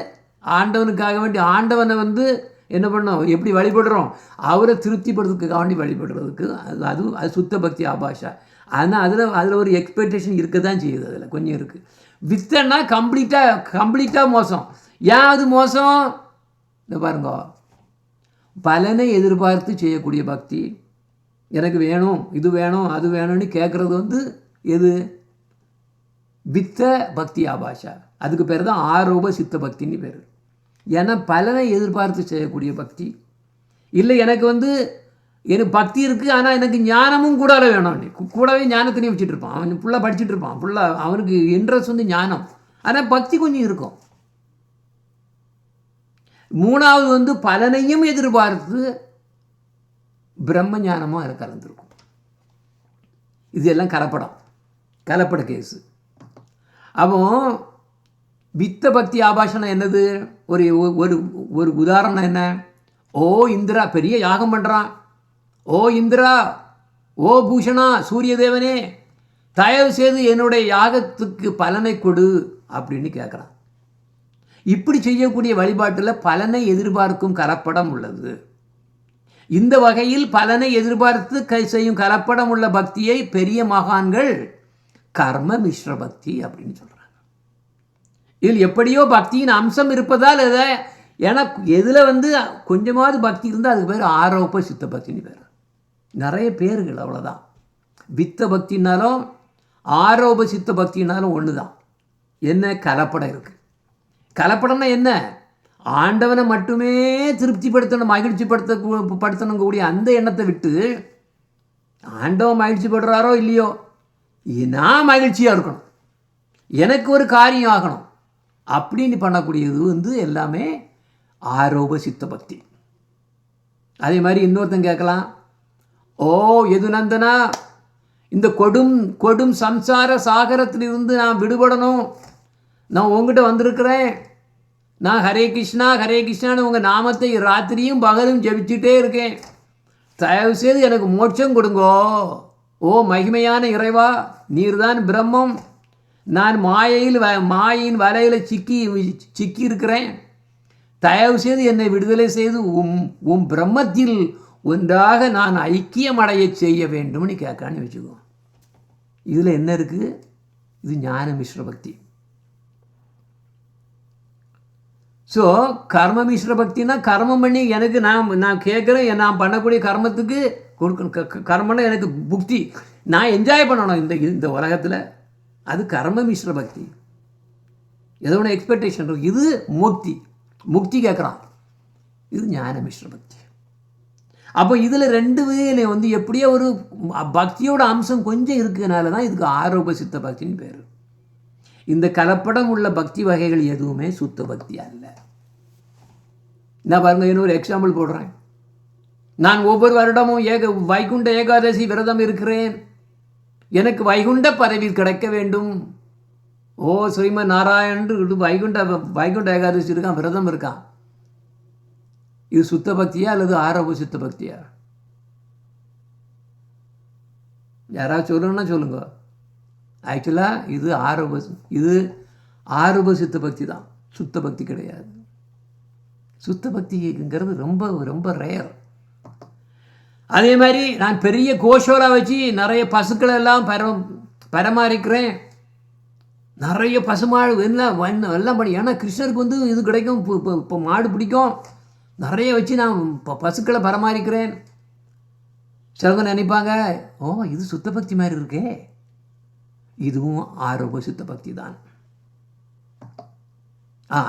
ஆண்டவனுக்காக வேண்டி, ஆண்டவனை வந்து என்ன பண்ணோம், எப்படி வழிபடுறோம், அவரை திருப்திப்படுறதுக்காக வேண்டி வழிபடுறதுக்கு அது சுத்த பக்தி ஆபாஷா. ஆனால் அதில் ஒரு எக்ஸ்பெக்டேஷன் இருக்க தான் செய்யுது, அதில் கொஞ்சம் இருக்குது. வித்தன்னா கம்ப்ளீட்டாக மோசம். ஏன் அது மோசம்? இந்த பாருங்க, பலனை எதிர்பார்த்து செய்யக்கூடிய பக்தி, எனக்கு வேணும், இது வேணும், அது வேணும்னு கேட்குறது வந்து எது? வித்த பக்தி ஆபாஷா. அதுக்கு பேர் தான் ஆரோப சித்த பக்தின்னு பேர். ஏன்னா பலனை எதிர்பார்த்து செய்யக்கூடிய பக்தி இல்லை. எனக்கு பக்தி இருக்குது, ஆனால் எனக்கு ஞானமும் கூடாத வேணும். கூடவே ஞானத்தினையும் வச்சுட்டு இருப்பான். அவன் ஃபுல்லாக படிச்சுட்டு இருப்பான், ஃபுல்லாக அவனுக்கு இன்ட்ரெஸ்ட் வந்து ஞானம், ஆனால் பக்தி கொஞ்சம் இருக்கும். 3வது வந்து பலனையும் எதிர்பார்த்து பிரம்ம ஞானமும் அதில் கலந்துருக்கும். இது எல்லாம் கலப்பட கேஸு. அப்போ வித்த பக்தி ஆபாஷனம் என்னது? ஒரு ஒரு உதாரணம் என்ன? ஓ இந்திரா பெரிய யாகம் பண்ணுறான், ஓ இந்திரா, ஓ பூஷணா, சூரிய தேவனே, தயவு செய்து என்னுடைய யாகத்துக்கு பலனை கொடு அப்படின்னு கேட்குறான். இப்படி செய்யக்கூடிய வழிபாட்டில் பலனை எதிர்பார்க்கும் கலப்படம் உள்ளது. இந்த வகையில் பலனை எதிர்பார்த்து செய்யும் கலப்படம் உள்ள பக்தியை பெரிய மகான்கள் கர்ம மிஸ்ர பக்தி அப்படின்னு சொல்கிறாங்க. இதில் எப்படியோ பக்தியின் அம்சம் இருப்பதால் ஏன்னா எதில் வந்து கொஞ்சமாவது பக்தி இருந்தால் அதுக்கு பேர் ஆரோப்ப சித்த பக்தின்னு பேர். நிறைய பேர்கள் அவ்வளோதான். வித்த பக்தினாலும் ஆரோப சித்த பக்தினாலும் ஒன்று தான். என்ன? கலப்படம் இருக்குது. கலப்படம்னா என்ன? ஆண்டவனை மட்டுமே திருப்திப்படுத்தணும், மகிழ்ச்சிப்படுத்தணும் கூடிய அந்த எண்ணத்தை விட்டு, ஆண்டவன் மகிழ்ச்சிப்படுறாரோ இல்லையோ, நான் மகிழ்ச்சியாக இருக்கணும், எனக்கு ஒரு காரியம் ஆகணும் அப்படின்னு பண்ணக்கூடியது வந்து எல்லாமே ஆரோப சித்த பக்தி. அதே மாதிரி இன்னொருத்தன் கேட்கலாம், ஓ எது நந்தனா, இந்த கொடும் சம்சார சாகரத்திலிருந்து நான் விடுபடணும், நான் உங்ககிட்ட வந்திருக்கிறேன், நான் ஹரே கிருஷ்ணான்னு உங்கள் நாமத்தை ராத்திரியும் பகலும் ஜெபிச்சுட்டே இருக்கேன், தயவு செய்து எனக்கு மோட்சம் கொடுங்கோ, ஓ மகிமையான இறைவா, நீர்தான் பிரம்மம், நான் மாயின் வலையில் சிக்கி இருக்கிறேன், தயவு செய்து என்னை விடுதலை செய்து உம் பிரம்மத்தில் ஒன்றாக நான் ஐக்கியமடைய செய்ய வேண்டும்னு கேட்கான்னு வச்சுக்கோ. இதில் என்ன இருக்குது? இது ஞான மிஸ்ர பக்தி. ஸோ கர்ம மிஸ்ர பக்தினா கர்மம் பண்ணி எனக்கு நான் கேட்குறேன், நான் பண்ணக்கூடிய கர்மத்துக்கு கர்மம்னா எனக்கு புக்தி, நான் என்ஜாய் பண்ணணும் இந்த உலகத்தில், அது கர்ம மிஸ்ர பக்தி. ஏதோ ஒன்று எக்ஸ்பெக்டேஷன் இருக்குது. இது முக்தி கேட்குறான், இது ஞான மிஸ்ர பக்தி. அப்போ இதில் 2 வகையிலையும் வந்து எப்படியோ ஒரு பக்தியோட அம்சம் கொஞ்சம் இருக்கிறதுனால தான் இதுக்கு ஆரோப சித்த பக்தின்னு பேர். இந்த கலப்படம் உள்ள பக்தி வகைகள் எதுவுமே சுத்த பக்தி அல்ல. நான் பாருங்க, இன்னொரு எக்ஸாம்பிள் போடுறேன். நான் ஒவ்வொரு வருடமும் வைகுண்ட ஏகாதசி விரதம் இருக்கிறேன், எனக்கு வைகுண்ட பதவி கிடைக்க வேண்டும். ஓ ஸ்ரீமன் நாராயணன் வைகுண்ட ஏகாதசி இருக்கான், விரதம் இருக்கான். இது சுத்த பக்தியா அல்லது ஆரம்ப சுத்த பக்தியா? யாராவது சொல்லணும்னா சொல்லுங்க. ஆக்சுவலாக இது ஆரம்ப சித்த பக்தி தான், சுத்த பக்தி கிடையாது. சுத்த பக்திங்கிறது ரொம்ப ரொம்ப ரேர். அதே மாதிரி நான் பெரிய கோஷோலா வச்சு நிறைய பசுக்களை எல்லாம் பரமாறிக்கிறேன், நிறைய பசுமாடு எல்லாம் பண்ணி, ஏன்னா கிருஷ்ணருக்கு இது கிடைக்கும், இப்போ மாடு பிடிக்கும், நிறைய வச்சு நான் இப்போ பசுக்களை பரமாறிக்கிறேன். சிலவங்க நினைப்பாங்க, ஓ இது சுத்த பக்தி மாதிரி இருக்கே. இதுவும் ஆரோக்கிய சுத்த பக்தி தான்.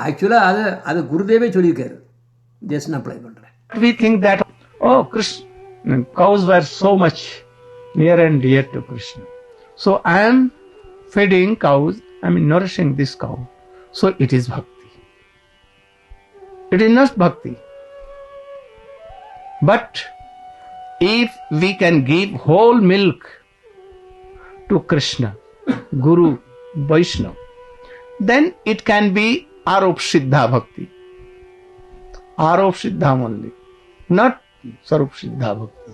ஆக்சுவலாக அதை குருதேவே சொல்லியிருக்காரு. ஜஸ்ட் அப்ளை பண்ணுறேன். We think that, oh, Krishna, cows were so much near and dear to Krishna. So I am feeding cows, I am nourishing this cow. So it is bhakti. It is not bhakti. But if we can give whole milk to Krishna, Guru, Vaishnava, then it can be Arop Siddha Bhakti. Arop Siddha only, not Sarup Siddha Bhakti.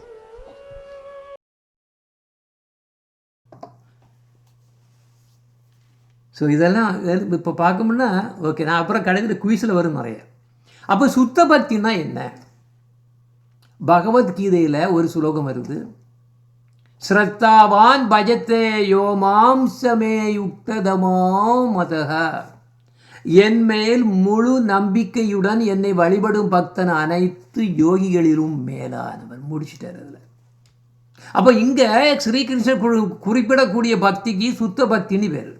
So இதெல்லாம் இப்போ பார்க்கணும்னா okay, நான் அப்புறம் கடைசியில் குயிஸில் வரும் நிறைய. அப்போ சுத்த பக்தின்னா என்ன? பகவத்கீதையில் ஒரு ஸ்லோகம் வருது, ஸ்ரத்தாவான் பஜத்தே யோ மாம்சமே யுக்ததமோ மதக. என் மேல் முழு நம்பிக்கையுடன் என்னை வழிபடும் பக்தன் அனைத்து யோகிகளிலும் மேலானவன். முடிச்சுட்டார் அதில். அப்போ இங்கே ஸ்ரீகிருஷ்ணர் குறிப்பிடக்கூடிய பக்திக்கு சுத்த பக்தின்னு பேர்.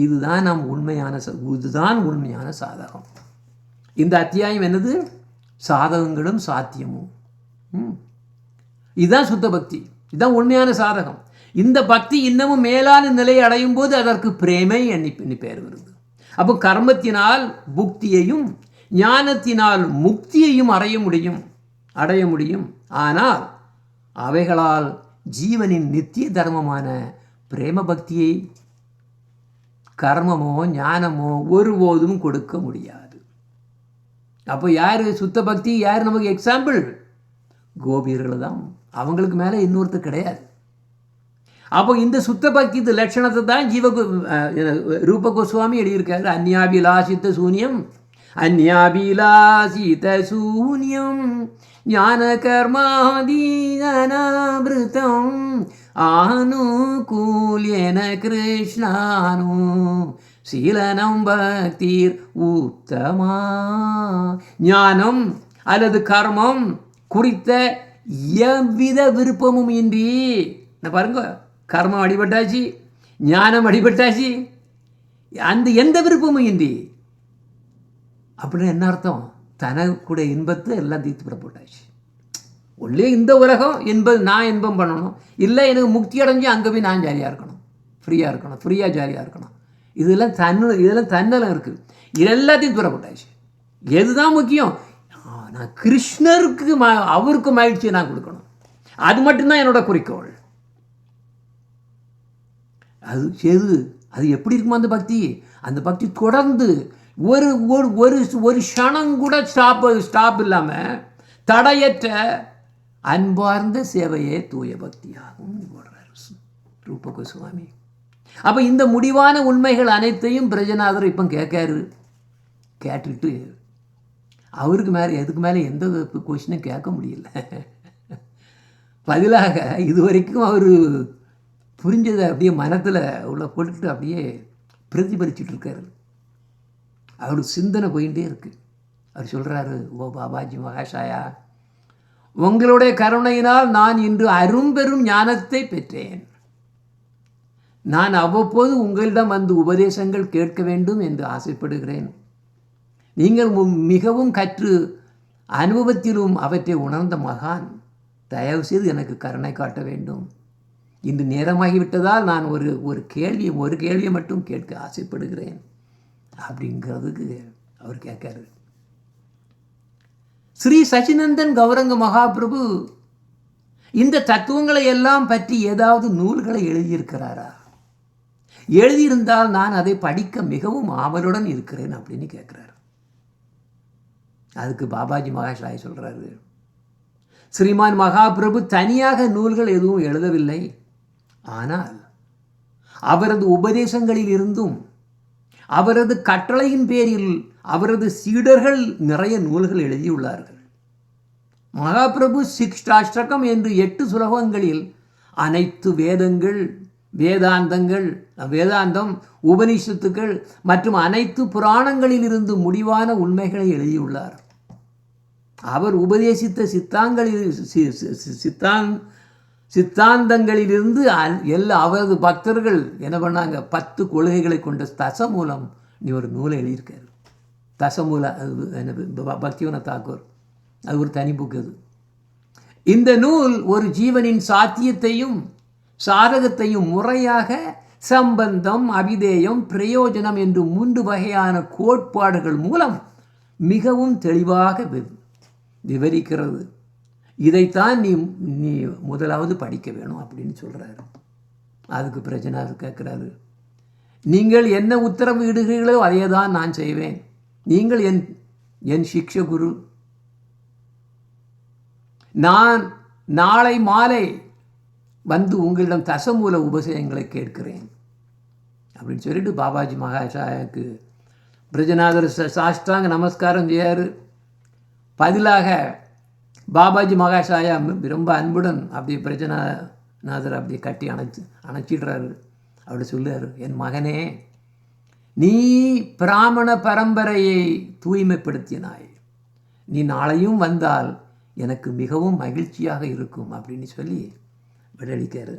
இதுதான் உண்மையான சாதகம். இந்த அத்தியாயம் என்னது? சாதகங்களும் சாத்தியமும். இதுதான் சுத்த பக்தி, இதுதான் உண்மையான சாதகம். இந்த பக்தி இன்னமும் மேலான நிலையை அடையும் போது அதற்கு பிரேமை எண்ணி பேர் வருது. அப்போ கர்மத்தினால் புக்தியையும் ஞானத்தினால் முக்தியையும் அடைய முடியும். ஆனால் அவைகளால் ஜீவனின் நித்திய தர்மமான பிரேம பக்தியை கர்மமோ ஞானமோ ஒருபோதும் கொடுக்க முடியாது. அப்போ யார் சுத்த பக்தி? யார் நமக்கு எக்ஸாம்பிள்? கோபியர்கள் தான். அவங்களுக்கு மேலே இன்னொருத்தர் கிடையாது. அப்போ இந்த சுத்த பக்தி லட்சணத்தை தான் ரூப கோஸ்வாமி எழுதியிருக்காரு. அந்யாபிலாசித்த சூன்யம் ஞான கர்மாதீனாவிருத்தம் ஆனுகூல்யேன கிருஷ்ணானு சீலனம் பக்திர் உத்தமா. ஞானம் அல்லது கர்மம் குறித்த எவ்வித விருப்பமும் இன்றி, பாருங்க, கர்மம் அடிபட்டாச்சு, ஞானம் அடிபட்டாச்சு, அந்த எந்த விருப்பமும் இன்றி. அப்படின்னு என்ன அர்த்தம்? தனக்குடைய இன்பத்தை எல்லாம் தீர்த்து போட்டாச்சு. உள்ளே இந்த உலகம் நான் இன்பம் பண்ணணும், இல்லை எனக்கு முக்தி அடைஞ்சு அங்கே போய் நான் ஜாலியாக இருக்கணும், ஃப்ரீயாக ஜாலியாக இருக்கணும். இதெல்லாம் தன்னலம் இருக்குது. இது எல்லாத்தையும் தூரப்பட்டாச்சு. எதுதான் முக்கியம்? நான் கிருஷ்ணருக்கு அவருக்கு மகிழ்ச்சியை நான் கொடுக்கணும். அது மட்டும்தான் என்னோட குறிக்கோள். அது எப்படி இருக்குமா அந்த பக்தி? அந்த பக்தி தொடர்ந்து ஒரு ஒரு க்ஷணம் கூட ஸ்டாப் இல்லாமல் தடையற்ற அன்பார்ந்த சேவையே தூய பக்தியாகும் போடுறார் ரூப கோஸ்வாமி. அப்போ இந்த முடிவான உண்மைகள் அனைத்தையும் பிரஜநாதர் இப்போ கேட்டுட்டு அவருக்கு எதுக்கு மேலே எந்த கொஸ்டினும் கேட்க முடியல. பதிலாக இதுவரைக்கும் அவர் புரிஞ்சதை அப்படியே மனத்தில் உள்ள போட்டுட்டு அப்படியே பிரதிபலிச்சுட்டு இருக்காரு. அவர் சிந்தனை போயிட்டே இருக்கு. அவர் சொல்கிறாரு, ஓ பாபாஜி மகாஷாயா, உங்களுடைய கருணையினால் நான் இன்று அரும்பெரும் ஞானத்தை பெற்றேன். நான் அவ்வப்போது உங்களிடம் வந்து உபதேசங்கள் கேட்க வேண்டும் என்று ஆசைப்படுகிறேன். நீங்கள் மிகவும் கற்று அனுபவத்திலும் அவற்றை உணர்ந்த மகான், தயவு செய்து எனக்கு கருணை காட்ட வேண்டும். இன்று நேரமாகிவிட்டதால் நான் ஒரு கேள்வியை மட்டும் கேட்க ஆசைப்படுகிறேன் அப்படிங்கிறதுக்கு அவர் கேட்காரு. ஸ்ரீ சச்சினந்தன் கௌரங்க மகாபிரபு இந்த தத்துவங்களை எல்லாம் பற்றி ஏதாவது நூல்களை எழுதியிருக்கிறாரா? எழுதியிருந்தால் நான் அதை படிக்க மிகவும் ஆவலுடன் இருக்கிறேன் அப்படின்னு கேட்குறாரு. அதுக்கு பாபாஜி மகேஷ் ராய் சொல்கிறாரு, ஸ்ரீமான் மகாபிரபு தனியாக நூல்கள் எதுவும் எழுதவில்லை. ஆனால் அவரது உபதேசங்களில் இருந்தும் அவரது கட்டளையின் பேரில் அவரது சீடர்கள் நிறைய நூல்கள் எழுதியுள்ளார்கள். மகாபிரபு சிக்ஷ்டாஷ்டகம் என்று 8 சுலோகங்களில் அனைத்து வேதங்கள், வேதாந்தம், உபனிஷத்துக்கள் மற்றும் அனைத்து புராணங்களில் இருந்து முடிவான உண்மைகளை எழுதியுள்ளார். அவர் உபதேசித்த சித்தாந்தங்களிலிருந்து அவரது பக்தர்கள் என்ன பண்ணாங்க, 10 கொள்கைகளை கொண்ட தசமூலம் ஒரு நூலை எழுதியிருக்காரு. தசமூல பக்திவன தாக்கூர், அது ஒரு தனி புக். அது இந்த நூல் ஒரு ஜீவனின் சாத்தியத்தையும் சாதகத்தையும் முறையாக சம்பந்தம், அபிதேயம், பிரயோஜனம் என்று 3 வகையான கோட்பாடுகள் மூலம் மிகவும் தெளிவாக விவரிக்கிறது. இதைத்தான் நீ முதலாவது படிக்க வேணும் அப்படின்னு சொல்கிறாரு. அதுக்கு பிரஜனார் கேட்குறாரு, நீங்கள் என்ன உத்தரவு இடுகிறீர்களோ அதே தான் நான் செய்வேன். நீங்கள் என் சிக்ஷகுரு. நான் நாளை மாலை வந்து உங்களிடம் தசமூல உபசயங்களை கேட்கிறேன் அப்படின்னு சொல்லிட்டு பாபாஜி மகாஷாயாக்கு பிரஜநாதர் சாஷ்டாங்க நமஸ்காரம் செய்யார். பதிலாக பாபாஜி மகாஷாயா ரொம்ப அன்புடன் அப்படி பிரஜநாதர் அப்படி கட்டி அணைச்சிடுறாரு. அப்படி சொல்லுறாரு, என் மகனே, நீ பிராமண பரம்பரையை தூய்மைப்படுத்தினாய். நீ நாளையும் வந்தால் எனக்கு மிகவும் மகிழ்ச்சியாக இருக்கும் அப்படின்னு சொல்லி விடளிக்காரு.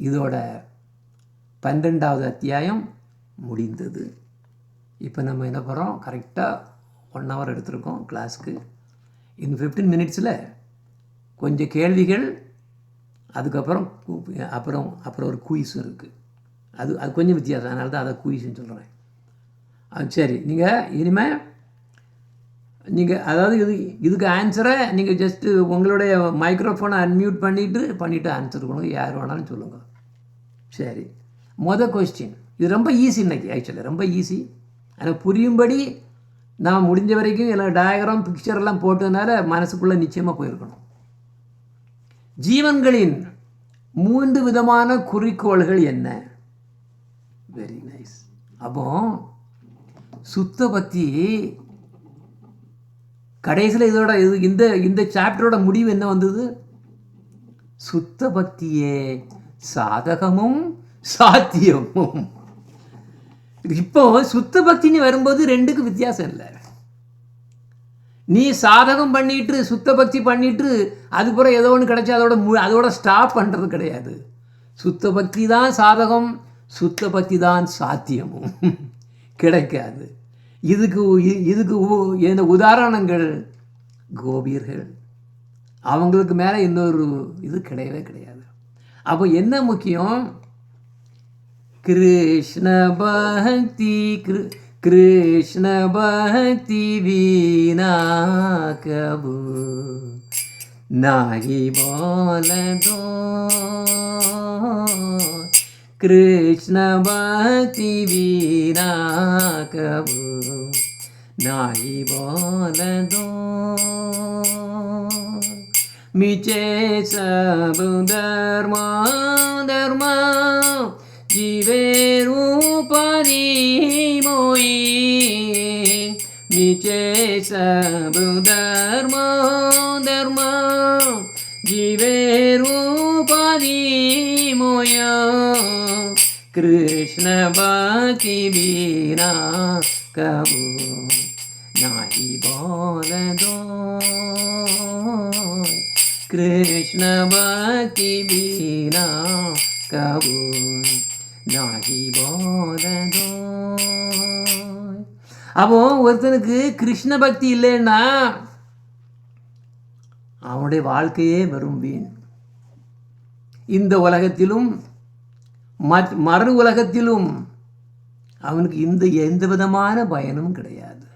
இதோட 12வது அத்தியாயம் முடிந்தது. இப்போ நம்ம என்ன பண்ணுறோம், கரெக்டாக 1 hour எடுத்திருக்கோம் கிளாஸ்க்கு. இன்னும் 15 minutesல கொஞ்சம் கேள்விகள், அதுக்கப்புறம் அப்புறம் ஒரு குயிஸும் இருக்குது. அது கொஞ்சம் வித்தியாசம், அதனால தான் அதை குயிஸ்ன்னு சொல்கிறேன். சரி, நீங்கள் நீங்கள் அதாவது இதுக்கு ஆன்சரை நீங்கள் ஜஸ்ட்டு உங்களுடைய மைக்ரோஃபோனை அன்மியூட் பண்ணிவிட்டு ஆன்சர் கொடுங்க, யார் வேணாலும் சொல்லுங்கள். சரி, கொஸ்டின். இது ரொம்ப ஈஸி இன்னைக்கு, ஆக்சுவலி ரொம்ப ஈஸி. எனக்கு புரியும்படி நான் முடிஞ்ச வரைக்கும் எல்லாம் டயக்ராம் பிக்சர்லாம் போட்டதுனால மனசுக்குள்ளே நிச்சயமாக போயிருக்கணும். ஜீவன்களின் 3 விதமான குறிக்கோள்கள் என்ன? Very nice. அப்போ சுத்த பக்தி கடைசியில் இதோட இந்த சாப்டரோட முடிவு என்ன வந்தது? சுத்த பக்தியே சாதகமும் சாத்தியமும். இப்போ சுத்த பக்தின்னு வரும்போது 2க்கு வித்தியாசம் இல்லை. நீ சாதகம் பண்ணிட்டு சுத்த பக்தி பண்ணிட்டு அதுக்கப்புறம் ஏதோ ஒன்று கிடைச்சி அதோட ஸ்டாப் பண்ணுறது கிடையாது. சுத்த பக்தி தான் சாதகம், சுத்த பக்தி தான் சாத்தியமும் கிடைக்காது. இதுக்கு என்ன உதாரணங்கள்? கோபியர்கள். அவங்களுக்கு மேலே இன்னொரு இது கிடையவே கிடையாது. அப்போ என்ன முக்கியம்? கிருஷ்ண பக்தி कृष्ण भक्ति बिना कबू नाही बोल दो कृष्ण भक्ति बिना कबू नाही बोल दो मीचे सब धर्म धर्म जीवे रूपरी मोई नीचे सब धर्म धर्म जीवे रूपरी मोया कृष्ण भक्ति बिना कबू नाही बोल दो कृष्ण भक्ति बिना कबू नाही बोल दो. அப்போ ஒருத்தனுக்கு கிருஷ்ண பக்தி இல்லைன்னா அவனுடைய வாழ்க்கையே வெறும் வீண். இந்த உலகத்திலும் மறு உலகத்திலும் அவனுக்கு எந்த விதமான பயனும் கிடையாது.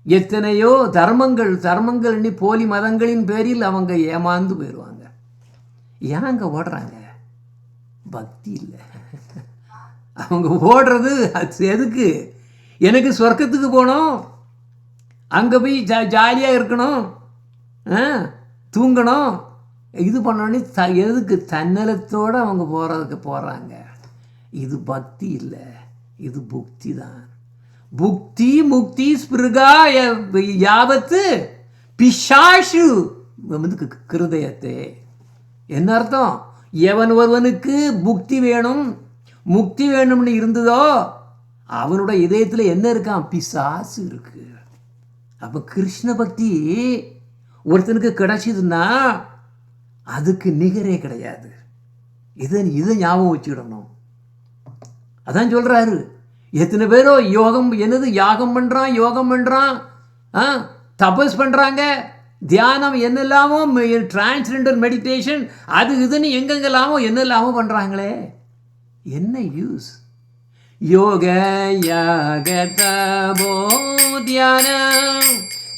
எத்தனையோ தர்மங்கள் போலி மதங்களின் பேரில் அவங்க ஏமாந்து போயிடுவாங்க. ஏங்க ஓடுறாங்க? பக்தி இல்லை. அவங்க ஓடுறது அது எதுக்கு? எனக்கு சொர்க்கத்துக்கு போகணும், அங்கே போய் ஜாலியாக இருக்கணும், தூங்கணும், இது பண்ணோன்னே எதுக்கு? தன்னலத்தோடு அவங்க போகிறாங்க. இது பக்தி இல்லை, இது புக்தி தான். புக்தி முக்தி ஸ்பிருகா யாவத்து பிசாசு வந்து கிருதயத்தை. என்ன அர்த்தம்? எவன் ஒருவனுக்கு புக்தி வேணும், முக்தி வேணும்னு இருந்ததோ அவனோட இதயத்தில் என்ன இருக்கான்? பிசாசு இருக்கு. அப்போ கிருஷ்ண பக்தி ஒருத்தனுக்கு கிடைச்சதுன்னா அதுக்கு நிகரே கிடையாது. இதை ஞாபகம் வச்சுக்கிடணும். அதான் சொல்கிறாரு, எத்தனை பேரோ யாகம் பண்ணுறான், தபஸ் பண்ணுறாங்க, தியானம் என்னெல்லாமோ, டிரான்ஸ்ஜெண்டர் மெடிடேஷன், அது இதுன்னு எங்கெங்கெல்லாமோ என்னெல்லாமோ பண்ணுறாங்களே, என்ன யூஸ்? யோக யாக தபோ தியானம்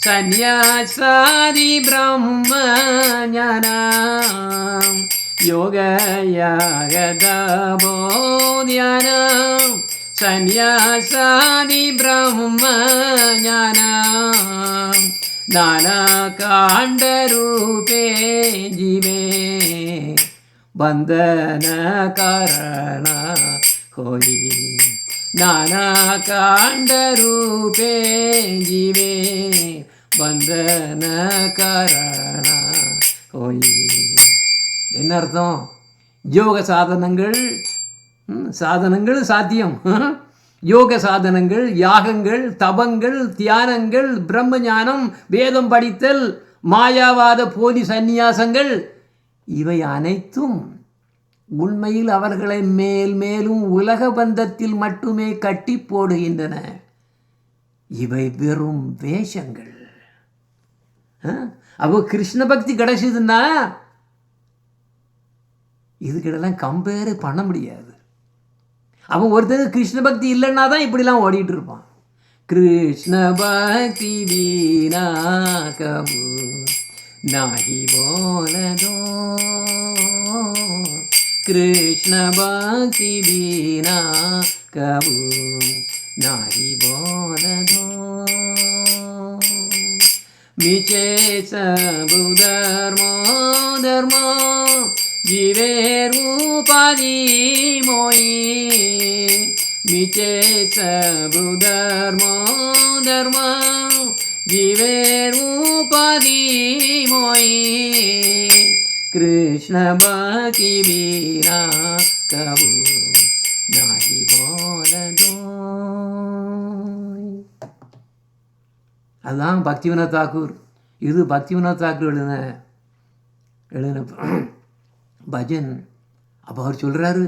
சந்நியாசாதி பிரம்ம ஞானம். யோக யாக தபோ தியானம் சந்நியாசாதி பிரம்ம ஞானம். नाना कांड रूपे जीवे बंधन कारण होई. नाना कांड रूपे जीवे बंधन कारण होई. என்ன அர்த்தம்? யோக சாதனங்கள் சாத்தியம். யோக சாதனங்கள், யாகங்கள், தபங்கள், தியானங்கள், பிரம்ம ஞானம், வேதம் படித்தல், மாயாவாத போலி சந்நியாசங்கள், இவை அனைத்தும் உண்மையில் அவர்களை மேலும் உலக பந்தத்தில் மட்டுமே கட்டி போடுகின்றன. இவை வெறும் வேஷங்கள். அப்போ கிருஷ்ண பக்தி கிடைச்சதுன்னா இதுக்கிடலாம் கம்பேர் பண்ண முடியாது. அவன் ஒருத்தருக்கு கிருஷ்ண பக்தி இல்லைன்னா தான் இப்படிலாம் ஓடிட்டு இருப்பான். கிருஷ்ண பக்தி வீணா கபு நாஹி போலதோ. கிருஷ்ண பக்தி வீணா கபு நாஹி போலதோ. மிச்சே சபு தர்மோ जीवेर उपाधि मोई. मिचे सब धर्म जीवेर उपाधि मोई. कृष्ण भक्ति बीरा कबू नाही बोलदो. அதுதான் பக்திவினோத் தாக்கூர். இது பக்திவினோத் தாக்கூர் எழுதின பஜன். அப்போ அவர் சொல்கிறாரு,